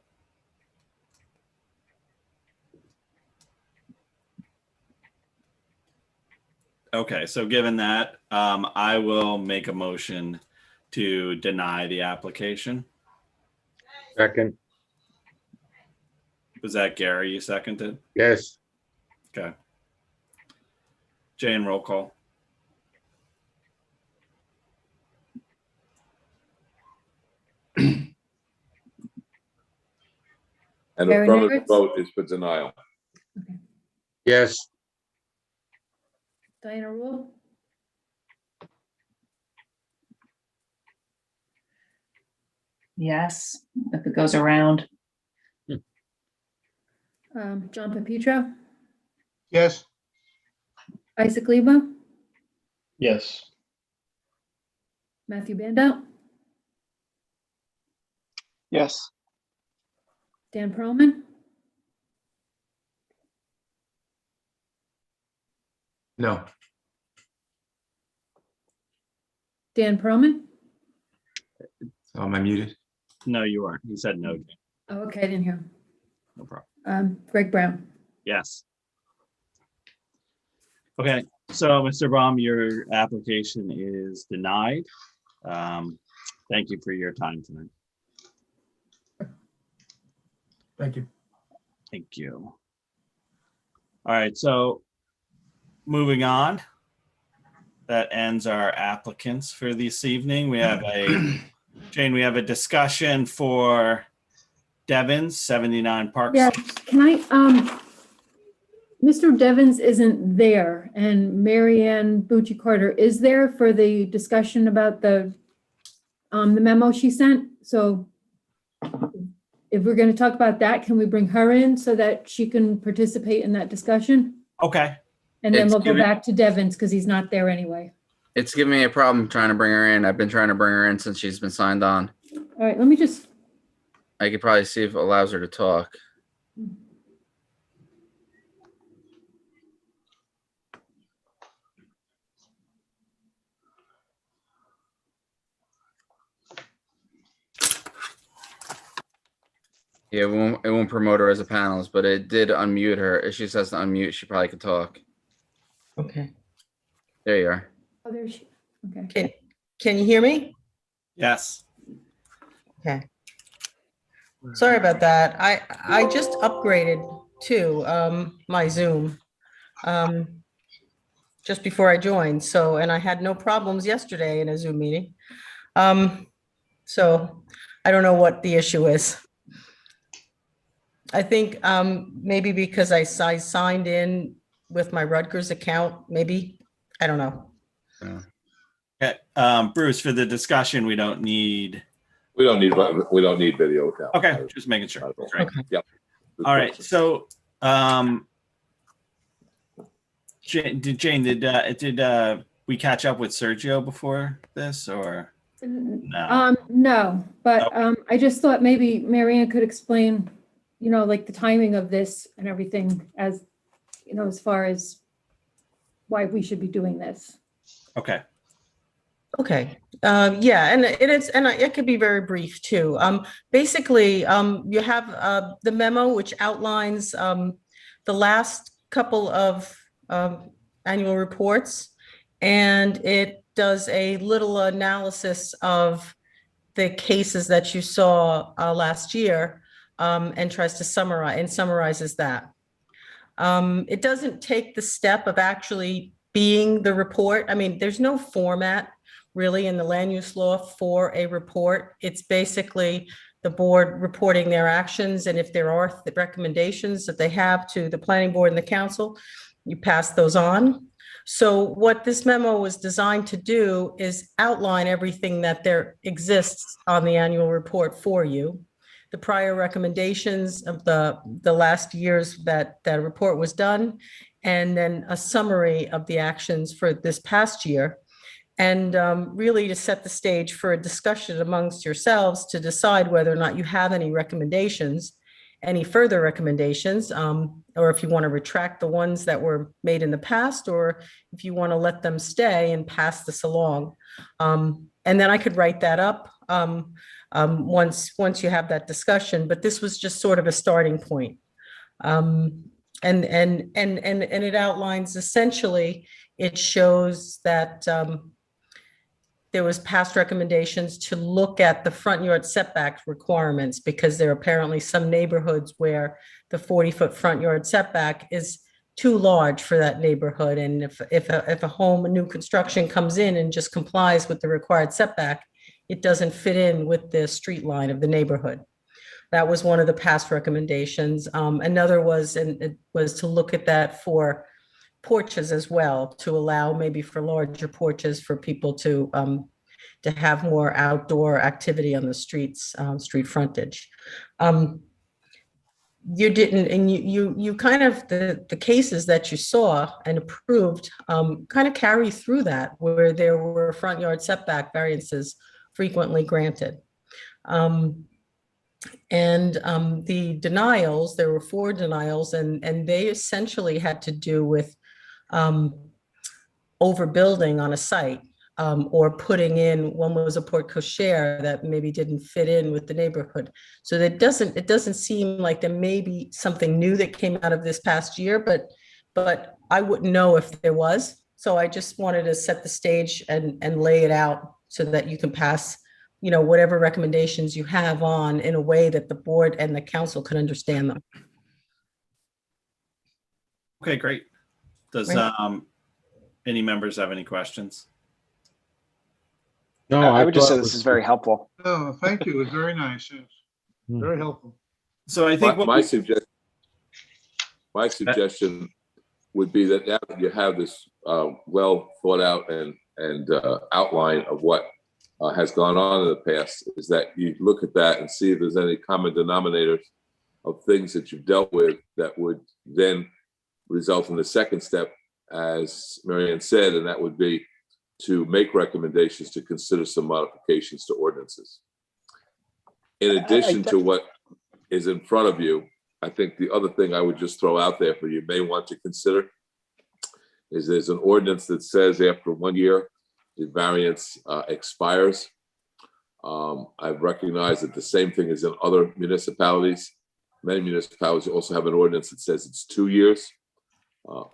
Okay, so given that, I will make a motion to deny the application. Second, Was that Gary you seconded? yes. Okay. Jane, roll call. An Gary affirmative Negritz? vote is for denial. Yes. Diana Rule? Yes, if it goes around. John Pepetro? Yes. Isaac Leba? Yes. Matthew Bando? Yes. Dan Perlman? No. Dan Perlman? So am I muted? No, you aren't. You said no, Jane. Oh, okay, I didn't hear him. No problem. Greg Brown? Yes. Okay, so Mr. Baum, your application is denied. Thank you for your time tonight. Thank you. Thank you. All right, so moving on. That ends our applicants for this evening. We have Jane, we have a discussion for Devon's 79 Park. Yes, can Mr. Devons isn't there, and Marianne Bucci Carter is there for the discussion about the memo she sent. So if we're going to talk about that, can we bring her in so that she can participate in that discussion? Okay. And then It's we'll go giving- back to Devons because he's not there anyway. It's giving me a problem trying to bring her in. I've been trying to bring her in since she's been signed on. All right, let me just, I could probably see if it allows her to talk. Yeah, it won't promote her as a panelist, but it did unmute her. If she says to unmute, she probably could talk. Okay. There you are. Oh, there she, okay. Can you hear me? Yes. Okay. Sorry about that. I just upgraded to my Zoom just before I joined. So, and I had no problems yesterday in a Zoom meeting. So I don't know what the issue is. I think maybe because I signed in with my Rutgers account, maybe. I don't know. Okay, Bruce, for the discussion, we don't need. We don't need video now. Okay, just making sure. Great. Okay. Yep. All right, so, Jane, did we catch up with Sergio before this, or? No. No, but I just thought maybe Marianne could explain, you know, like the timing of this and everything, as, you know, as far as why we should be doing this. Okay. Okay. Yeah, and it could be very brief too. Basically, you have the memo which outlines the last couple of annual reports, and it does a little analysis of the cases that you saw last year, and tries to summarizes that. It doesn't take the step of actually being the report. I mean, there's no format really in the land use law for a report. It's basically the board reporting their actions, and if there are recommendations that they have to the planning board and the council, you pass those on. So what this memo was designed to do is outline everything that there exists on the annual report for you, the prior recommendations of the last years that that report was done, and then a summary of the actions for this past year. And really to set the stage for a discussion amongst yourselves to decide whether or not you have any recommendations, any further recommendations, or if you want to retract the ones that were made in the past, or if you want to let them stay and pass this along. And then I could write that up once you have that discussion, but this was just sort of a starting point. And it outlines essentially, it shows that there was past recommendations to look at the front yard setback requirements, because there are apparently some neighborhoods where the 40-foot front yard setback is too large for that neighborhood. And if a home, a new construction comes in and just complies with the required setback, it doesn't fit in with the street line of the neighborhood. That was one of the past recommendations. Another was, and it was to look at that for porches as well, to allow maybe for larger porches for people to have more outdoor activity on the streets, street frontage. You didn't, and you kind of, the cases that you saw and approved kind of carry through that, where there were front yard setback variances frequently granted. The denials, there were 4 denials, and they essentially had to do with overbuilding on a site, or putting in, one was a porte cochere that maybe didn't fit in with the neighborhood. So it doesn't seem like there may be something new that came out of this past year, but I wouldn't know if there was. So I just wanted to set the stage and lay it out so that you can pass, you know, whatever recommendations you have on in a way that the board and the council can understand them. Okay, great. Does any members have any questions? No, I would just thought say it this was- is very helpful. Oh, thank you. It's very nice. Yes. Very helpful. So I think My suggestion would be that now that you have this well thought out and outline of what has gone on in the past, is that you look at that and see if there's any common denominators of things that you've dealt with that would then result in the second step, as Marianne said, and that would be to make recommendations to consider some modifications to ordinances. In addition to what is in front of you, I think the other thing I would just throw out there for you may want to consider is there's an ordinance that says after 1 year, the variance expires. I've recognized that the same thing is in other municipalities. Many municipalities also have an ordinance that says it's 2 years.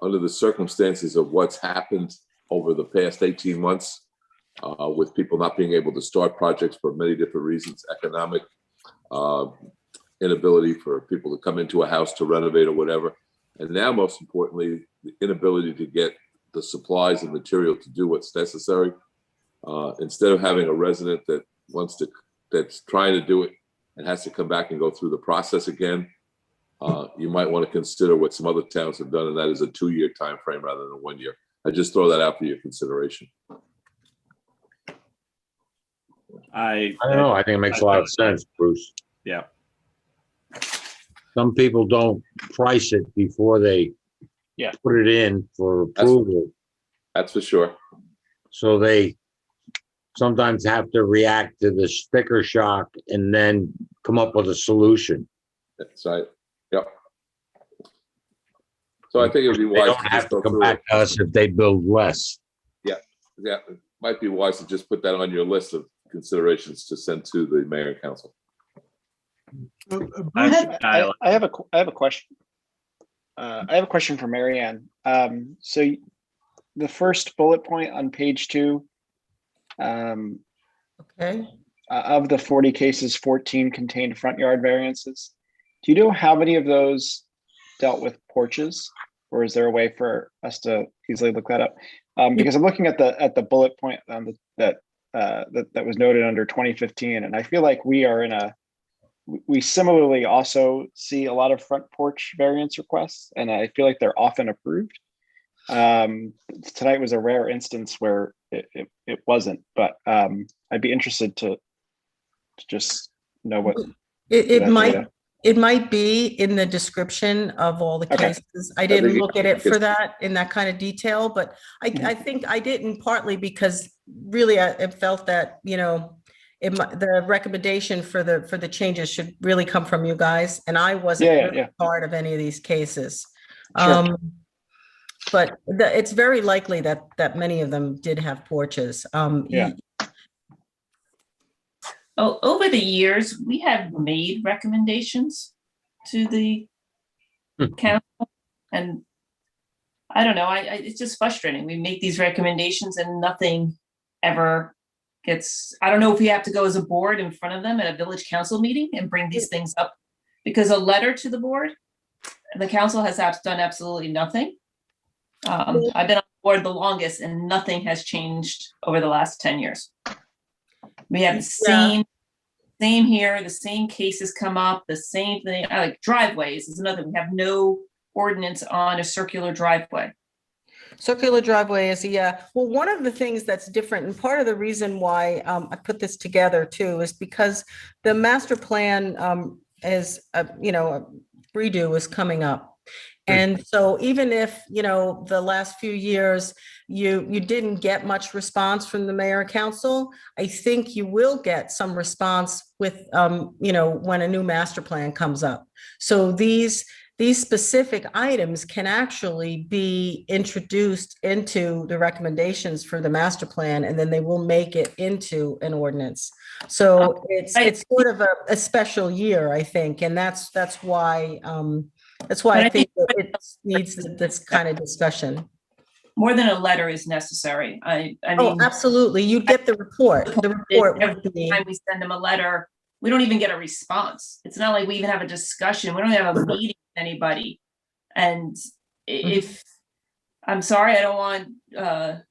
Under the circumstances of what's happened over the past 18 months, with people not being able to start projects for many different reasons, economic inability for people to come into a house to renovate or whatever. And now, most importantly, the inability to get the supplies and material to do what's necessary. Instead of having a resident that's trying to do it and has to come back and go through the process again, you might want to consider what some other towns have done, and that is a 2-year time frame rather than 1 year. I just throw that out for your consideration. I don't know. I think it makes a lot of sense, Bruce. Yeah. Some people don't price it before they put it in for approval. That's for sure. So they sometimes have to react to the sticker shock and then come up with a solution. That's right. Yep. So I think it would be They wise don't have to come back to us if they build less. Yeah, it might be wise to just put that on your list of considerations to send to the mayor and council. I have a question. I have a question for Mary Ann. So the first bullet point on page 2, Okay. of the 40 cases, 14 contained front yard variances. Do you know how many of those dealt with porches, or is there a way for us to easily look that up? Because I'm looking at the bullet point that was noted under 2015, and I feel like we similarly also see a lot of front porch variance requests, and I feel like they're often approved. Tonight was a rare instance where it wasn't, but I'd be interested to just know what it might be in the description of all the cases. I didn't look at it for that in that kind of detail, but I think I didn't, partly because really I felt that, the recommendation for the changes should really come from you guys, and I wasn't part of any of these cases. Sure. But it's very likely that many of them did have porches. Over the years, we have made recommendations to the council, and I don't know, it's just frustrating. We make these recommendations and nothing ever gets, I don't know if we have to go as a board in front of them at a village council meeting and bring these things up, because a letter to the board, and the council has done absolutely nothing. I've been on board the longest and nothing has changed over the last 10 years. We have the same here, the same cases come up, the same thing, like driveways is another. We have no ordinance on a circular driveway. Circular driveway is, well, one of the things that's different, and part of the reason why I put this together too, is because the master plan is, redo is coming up. And so even if, the last few years, you didn't get much response from the mayor and council, I think you will get some response with, when a new master plan comes up. So these specific items can actually be introduced into the recommendations for the master plan, and then they will make it into an ordinance. So it's sort of a special year, I think, and that's why I think that it needs this kind of discussion. More than a letter is necessary. I mean, absolutely. You'd get the report. The report every time we send them a letter, we don't even get a response. It's not like we even have a discussion. We don't have a meeting with anybody. And if I'm sorry, I don't want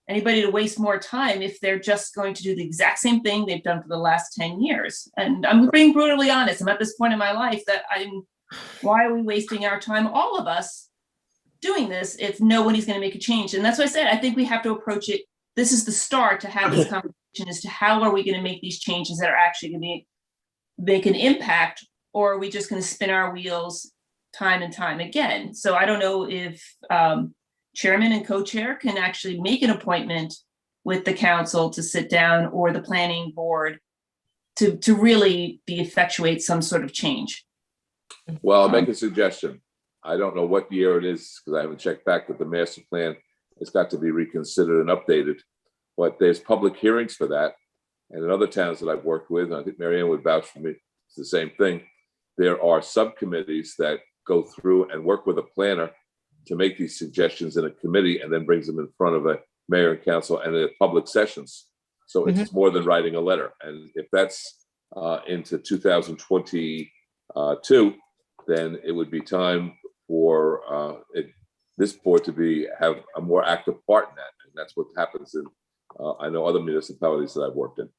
anybody to waste more time if they're just going to do the exact same thing they've done for the last 10 years. And I'm being brutally honest. I'm at this point in my life that why are we wasting our time, all of us, doing this if nobody's going to make a change? And that's what I said. I think we have to approach it. This is the start to have this conversation as to how are we going to make these changes that are actually going to make an impact, or are we just going to spin our wheels time and time again? So I don't know if chairman and co-chair can actually make an appointment with the council to sit down, or the planning board to really effectuate some sort of change. Well, I'll make a suggestion. I don't know what year it is because I haven't checked back with the master plan. It's got to be reconsidered and updated, but there's public hearings for that. And in other towns that I've worked with, and I think Mary Ann would vouch for me, it's the same thing. There are subcommittees that go through and work with a planner to make these suggestions in a committee and then brings them in front of a mayor and council and at public sessions. So it's more than writing a letter. And if that's into 2022, then it would be time for this board to have a more active part in that. And that's what happens in, I know other municipalities that I've worked in.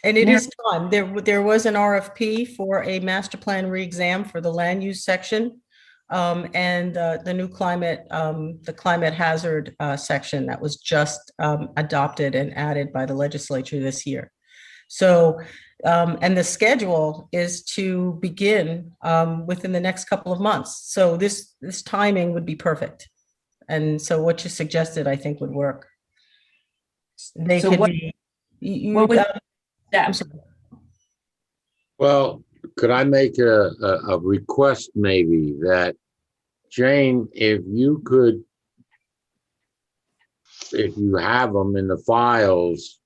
And it is time. There was an RFP for a master plan re-exam for the land use section. And the new climate, the climate hazard section that was just adopted and added by the legislature this year. So, and the schedule is to begin within the next couple of months. So this timing would be perfect. And so what you suggested, I think, would work. They So could what- be. What would that? Well, could I make a request maybe that, Jane, if you have them in the files,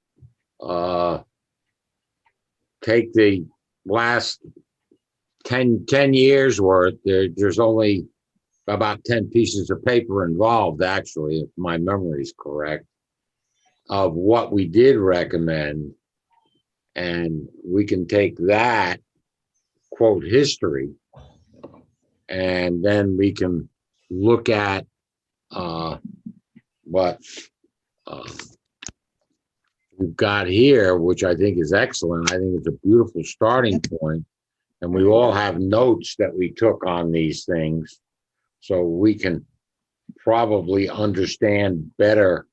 take the last 10 years worth, there's only about 10 pieces of paper involved, actually, if my memory is correct, of what we did recommend. And we can take that, quote, history, and then we can look at what we've got here, which I think is excellent. I think it's a beautiful starting point. And we all have notes that we took on these things, so we can probably understand better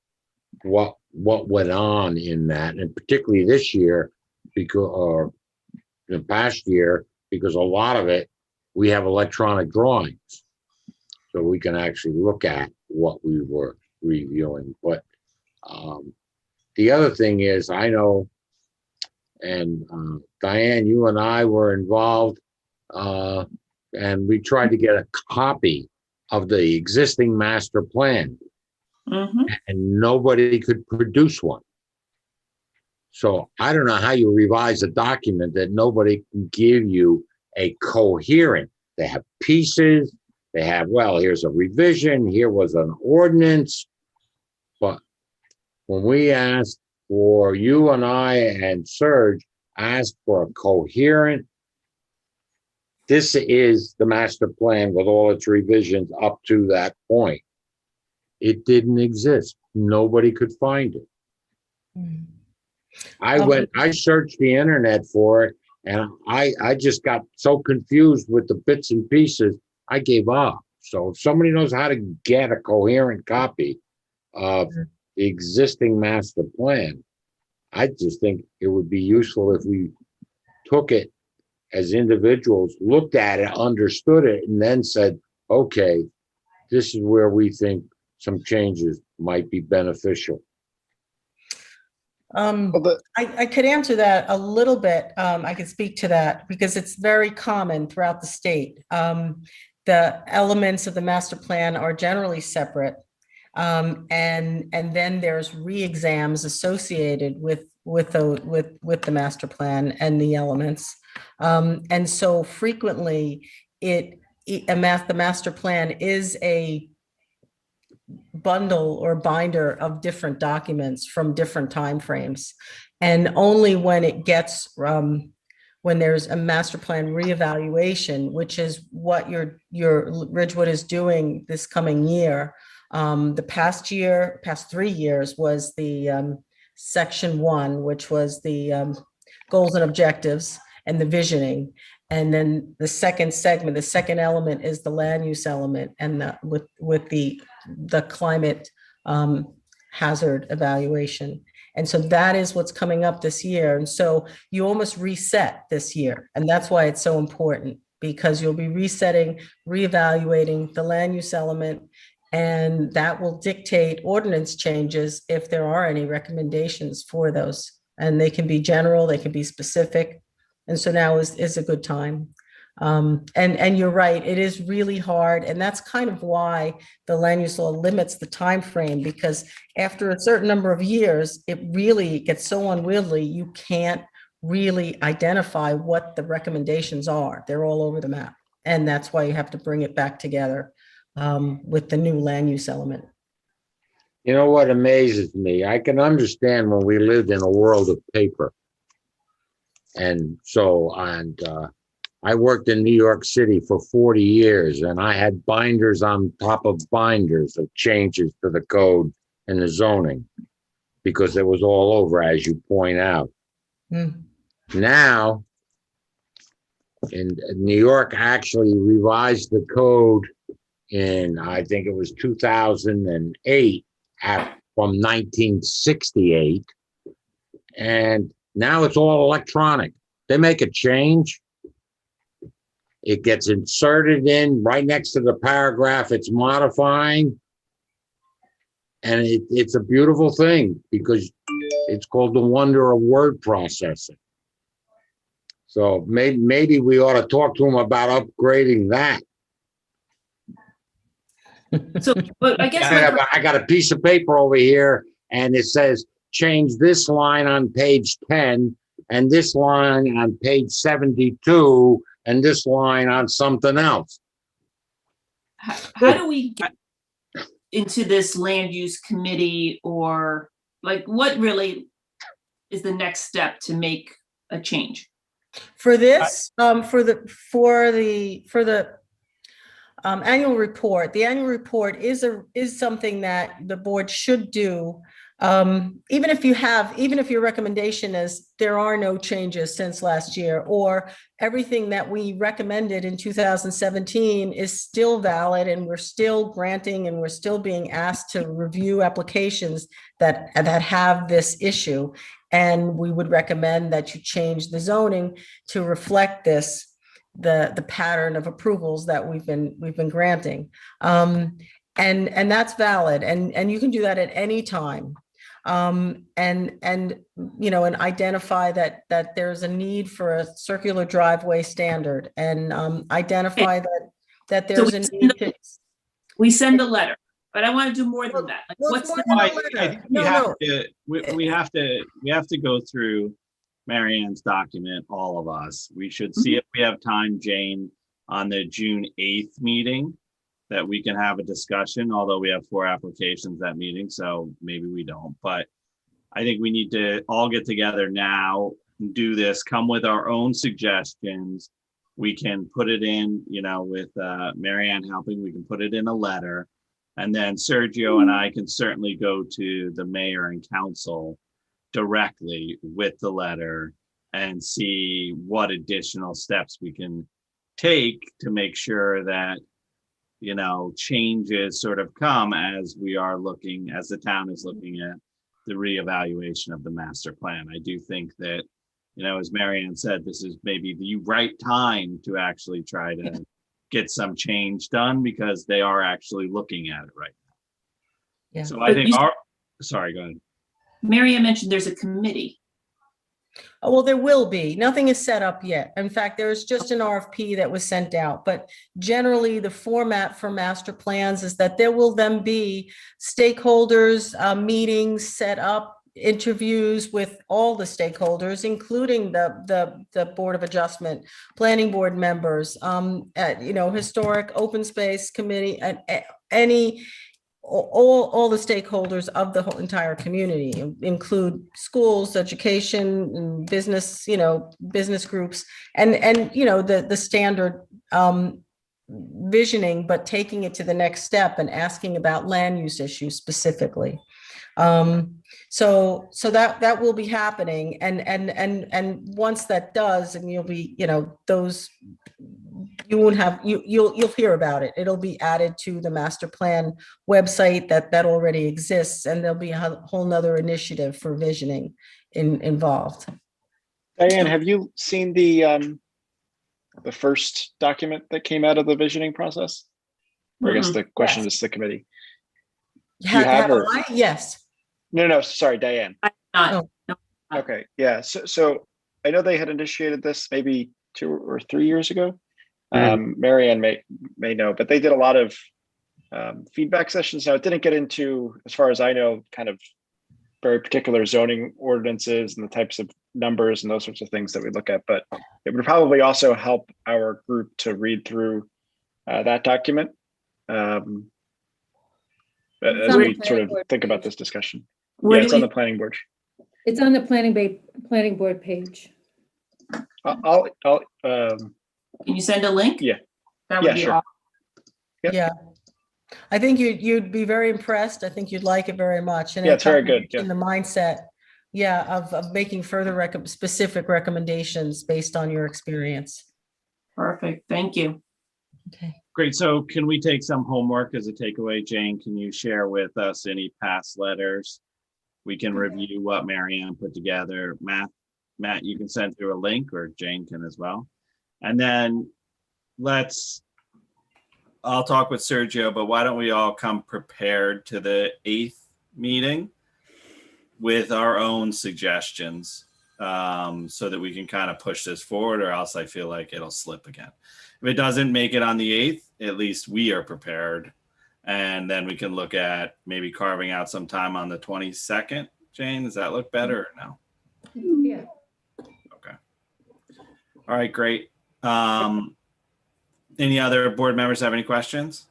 what went on in that, and particularly this year, because, or the past year, because a lot of it, we have electronic drawings, so we can actually look at what we were reviewing. But the other thing is, I know, and Diane, you and I were involved, and we tried to get a copy of the existing master plan, and nobody could produce one. So I don't know how you revise a document that nobody can give you a coherent. They have pieces, they have, well, here's a revision, here was an ordinance. But when we asked for, you and I and Serge asked for a coherent, this is the master plan with all its revisions up to that point. It didn't exist. Nobody could find it. I searched the internet for it, and I just got so confused with the bits and pieces, I gave up. So if somebody knows how to get a coherent copy of the existing master plan, I just think it would be useful if we took it as individuals, looked at it, understood it, and then said, okay, this is where we think some changes might be beneficial. I could answer that a little bit. I could speak to that because it's very common throughout the state. The elements of the master plan are generally separate. And then there's re-exams associated with the master plan and the elements. And so frequently the master plan is a bundle or binder of different documents from different timeframes. And only when it gets, when there's a master plan reevaluation, which is what your Ridgewood is doing this coming year. The past 3 years was the section 1, which was the goals and objectives and the visioning. And then the second segment, the second element is the land use element and with the climate hazard evaluation. And so that is what's coming up this year. And so you almost reset this year. And that's why it's so important, because you'll be resetting, reevaluating the land use element, and that will dictate ordinance changes if there are any recommendations for those. And they can be general, they can be specific. And so now is a good time. And you're right, it is really hard. And that's kind of why the land use law limits the time frame, because after a certain number of years, it really gets so unwieldy, you can't really identify what the recommendations are. They're all over the map. And that's why you have to bring it back together with the new land use element. You know what amazes me? I can understand when we lived in a world of paper. And I worked in New York City for 40 years, and I had binders on top of binders of changes to the code and the zoning because it was all over, as you point out. Now, in New York actually revised the code in, I think it was 2008, from 1968. And now it's all electronic. They make a change. It gets inserted in right next to the paragraph it's modifying. And it's a beautiful thing because it's called the wonder of word processing. So maybe we ought to talk to them about upgrading that. So, but I guess I got a piece of paper over here and it says, change this line on page 10 and this line on page 72 and this line on something else. how do we get into this land use committee, or like what really is the next step to make a change? For this, for the annual report, the annual report is something that the board should do. Even if your recommendation is there are no changes since last year, or everything that we recommended in 2017 is still valid and we're still granting and we're still being asked to review applications that have this issue. And we would recommend that you change the zoning to reflect this, the pattern of approvals that we've been granting. And that's valid. And you can do that at any time. And identify that there's a need for a circular driveway standard, and identify that there's a need to. We send a letter, but I want to do more than that. Like, what's the we have to go through Mary Ann's document, all of us. We should see if we have time, Jane, on the June 8th meeting, that we can have a discussion, although we have 4 applications that meeting, so maybe we don't. But I think we need to all get together now, do this, come with our own suggestions. We can put it in, with Mary Ann helping, we can put it in a letter. And then Sergio and I can certainly go to the mayor and council directly with the letter and see what additional steps we can take to make sure that changes sort of come as the town is looking at the reevaluation of the master plan. I do think that, as Mary Ann said, this is maybe the right time to actually try to get some change done because they are actually looking at it right now. Yeah. So I think sorry, go ahead. Mary Ann mentioned there's a committee. Oh, well, there will be. Nothing is set up yet. In fact, there's just an RFP that was sent out, but generally the format for master plans is that there will then be stakeholders, meetings set up, interviews with all the stakeholders, including the Board of Adjustment, planning board members, historic open space committee, and all the stakeholders of the whole entire community, include schools, education, and business, business groups, and the standard visioning, but taking it to the next step and asking about land use issues specifically. So that will be happening, and once that does, and you'll be, you'll hear about it. It'll be added to the master plan website that already exists, and there'll be a whole nother initiative for visioning involved. Diane, have you seen the first document that came out of the visioning process? Or I guess the question is the committee. Yes. No, sorry, Diane. Not. No. Okay, yeah. So I know they had initiated this maybe 2 or 3 years ago. Mary Ann may know, but they did a lot of feedback sessions. Now, it didn't get into, as far as I know, kind of very particular zoning ordinances and the types of numbers and those sorts of things that we look at, but it would probably also help our group to read through that document It's as on we the sort planning of board think about page. this discussion. Where Yeah, do it's on we- the planning board. It's on the planning board page. I'll Can you send a link? Yeah. That Yeah, would be sure. awesome. Yep. Yeah. I think you'd be very impressed. I think you'd like it very much. And Yeah, it's very good, in the mindset, yeah, of making further specific recommendations based on your experience. Perfect. Thank you. Okay. Great. So can we take some homework as a takeaway? Jane, can you share with us any past letters? We can review what Marianne put together. Matt, you can send through a link, or Jane can as well. And then I'll talk with Sergio, but why don't we all come prepared to the 8th meeting with our own suggestions, so that we can kind of push this forward, or else I feel like it'll slip again. If it doesn't make it on the 8th, at least we are prepared. And then we can look at maybe carving out some time on the 22nd. Jane, does that look better or no? Yeah. Okay. All right, great. Any other board members have any questions?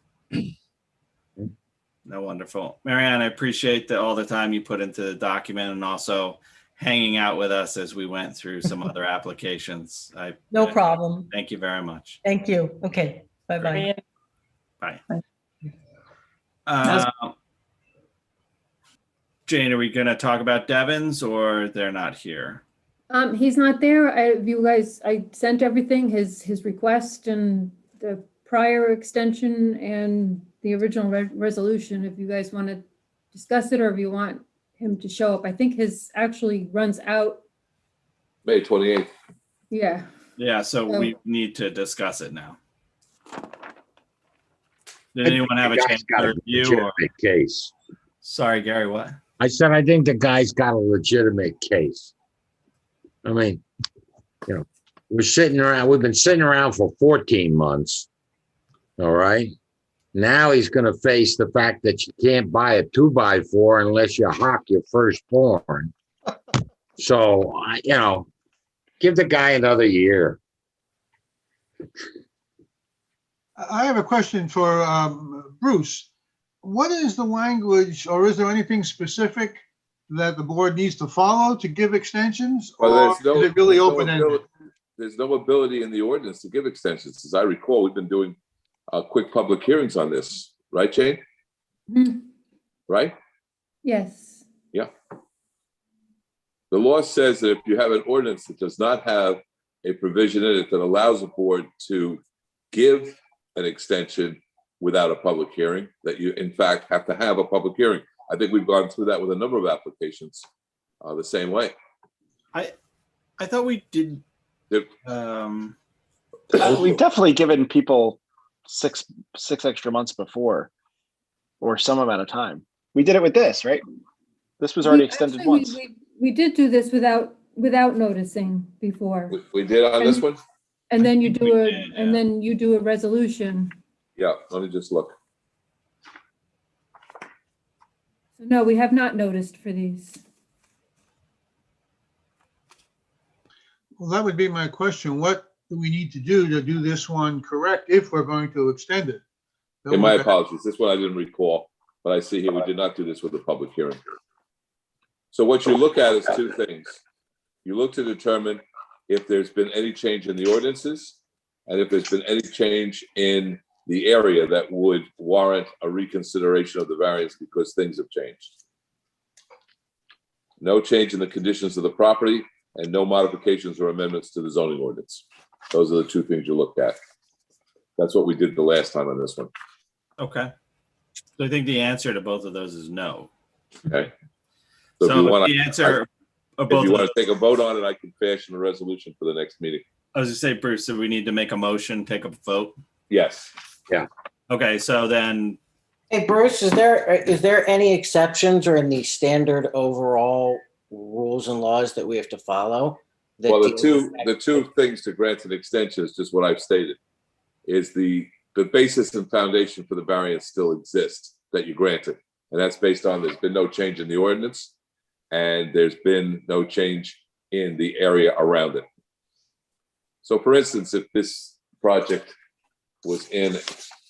No, wonderful. Marianne, I appreciate all the time you put into the document, and also hanging out with us as we went through some other applications. No problem. Thank you very much. Thank you. Okay. Bye-bye. Bye. That's- Jane, are we going to talk about Devon's, or they're not here? He's not there. I sent everything, his request and the prior extension and the original resolution, if you guys want to discuss it, or if you want him to show up. I think his actually runs out. May 28th. Yeah. Yeah, so we need to discuss it now. Did anyone have a The guy's chance got to a review? legitimate case. Sorry, Gary, what? I said, I think the guy's got a legitimate case. I mean, we've been sitting around for 14 months. All right. Now he's going to face the fact that you can't buy a 2x4 unless you hock your firstborn. So, give the guy another year. I have a question for Bruce. What is the language, or is there anything specific that the board needs to follow to give extensions? Well, Or is it really open-ended? There's no ability in the ordinance to give extensions. As I recall, we've been doing quick public hearings on this, right, Jane? Mhm. Right? Yes. Yeah. The law says that if you have an ordinance that does not have a provision in it that allows a board to give an extension without a public hearing, that you in fact have to have a public hearing. I think we've gone through that with a number of applications the same way. I thought we did. Yep. We've definitely given people six extra months before, or some amount of time. We did it with this, right? This was already extended once. We did do this without noticing before. We did on this one? And then you do a resolution. Yeah, let me just look. So no, we have not noticed for these. Well, that would be my question. What do we need to do this one correct if we're going to extend it? And my apologies, this one I didn't recall, but I see here we did not do this with a public hearing. So what you look at is two things. You look to determine if there's been any change in the ordinances, and if there's been any change in the area that would warrant a reconsideration of the variance because things have changed. No change in the conditions of the property, and no modifications or amendments to the zoning ordinance. Those are the two things you look at. That's what we did the last time on this one. Okay. So I think the answer to both of those is no. Okay. So if you want the answer of if both you of want those, to take a vote on it, I can fashion a resolution for the next meeting. I was just say, Bruce, so we need to make a motion, take a vote. Yes. Yeah. Okay, so then, Hey, Bruce, is there any exceptions or in the standard overall rules and laws that we have to follow? that Well, deal the two things to grant an extension is just what I've stated, is the basis and foundation for the variance still exists that you granted. And that's based on there's been no change in the ordinance, and there's been no change in the area around it. So for instance, if this project was in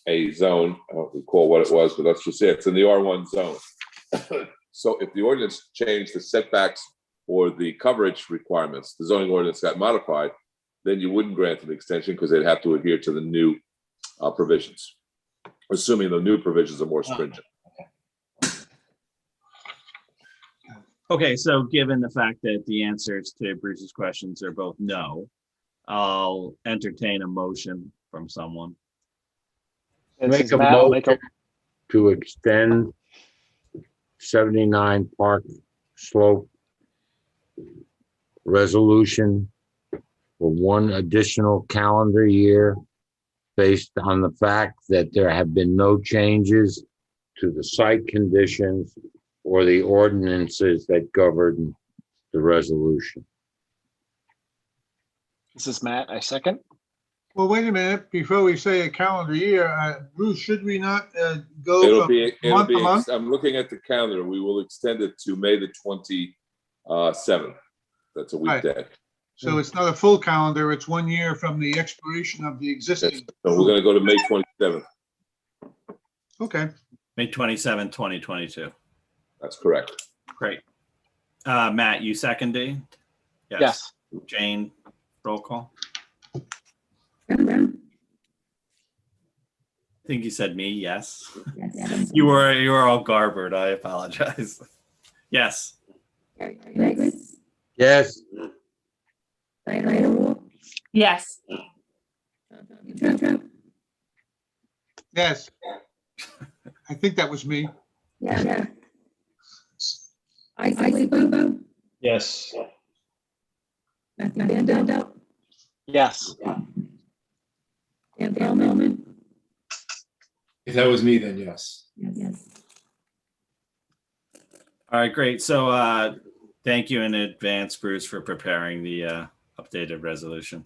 a zone. I don't recall what it was, but let's just say it's in the R1 zone. So if the ordinance changed the setbacks or the coverage requirements, the zoning ordinance got modified, then you wouldn't grant an extension because they'd have to adhere to the new provisions, assuming the new provisions are more stringent. Okay, so given the fact that the answers to Bruce's questions are both no, I'll entertain a motion from someone. Make a motion to extend 79 Park Slope resolution for one additional calendar year based on the fact that there have been no changes to the site conditions or the ordinances that govern the resolution. This is Matt. I second. Well, wait a minute, before we say a calendar year, Bruce, should we not go It'll from be, month to month? I'm looking at the calendar. We will extend it to May the 27th. That's a weekday. So it's not a full calendar, it's 1 year from the expiration of the existing. So we're gonna go to May 27th. Okay. May 27, 2022. That's correct. Great. Matt, you seconded? Yes. Jane, roll call. I think you said me, yes. You were all garbled. I apologize. Yes. Yes. Yes. Yes. I think that was me. Yeah. Yes. Yes. If that was me, then yes. All right, great. So thank you in advance, Bruce, for preparing the updated resolution.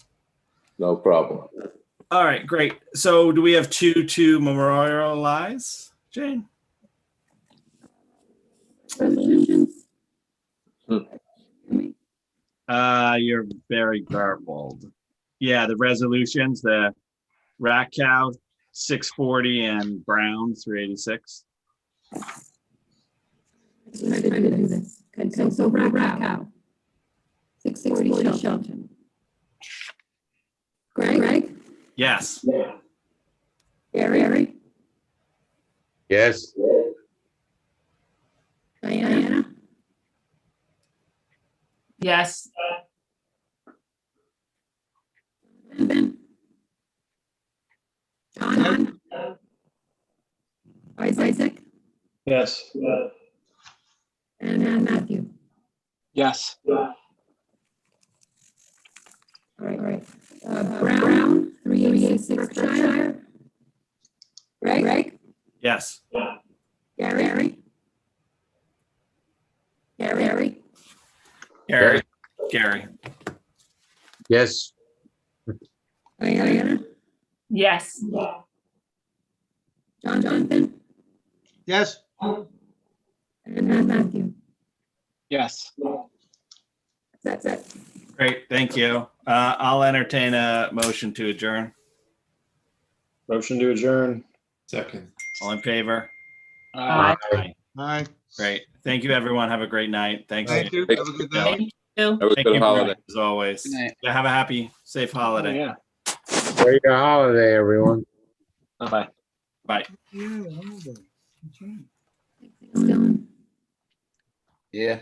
No problem. All right, great. So do we have two to memorialize, Jane? You're very garbled. Yeah, the resolutions, the Rat Cow 640 and Brown 386. So Rat Cow. 640 Shelton. Greg? Yes. Gary? Yes. Diana? Yes. Ben? John? Isaac? Yes. And Matthew? Yes. All right. Brown, 386 Berkshire. Greg? Yes. Gary? Gary. Yes. Diana? Yes. Jonathan? Yes. And Matthew? Yes. That's it. Great, thank you. I'll entertain a motion to adjourn. Motion to adjourn. Second. All in favor? Aye. Aye. Great. Thank you, everyone. Have a great night. Thanks. Thank you. Have a good day. Thank you. Have a Thank good you, holiday. Brian, as always. Good night. Yeah, have a happy, safe holiday. Yeah. Enjoy your holiday, everyone. Bye-bye. Bye. Yeah, holiday. That's right. Dylan. Yeah.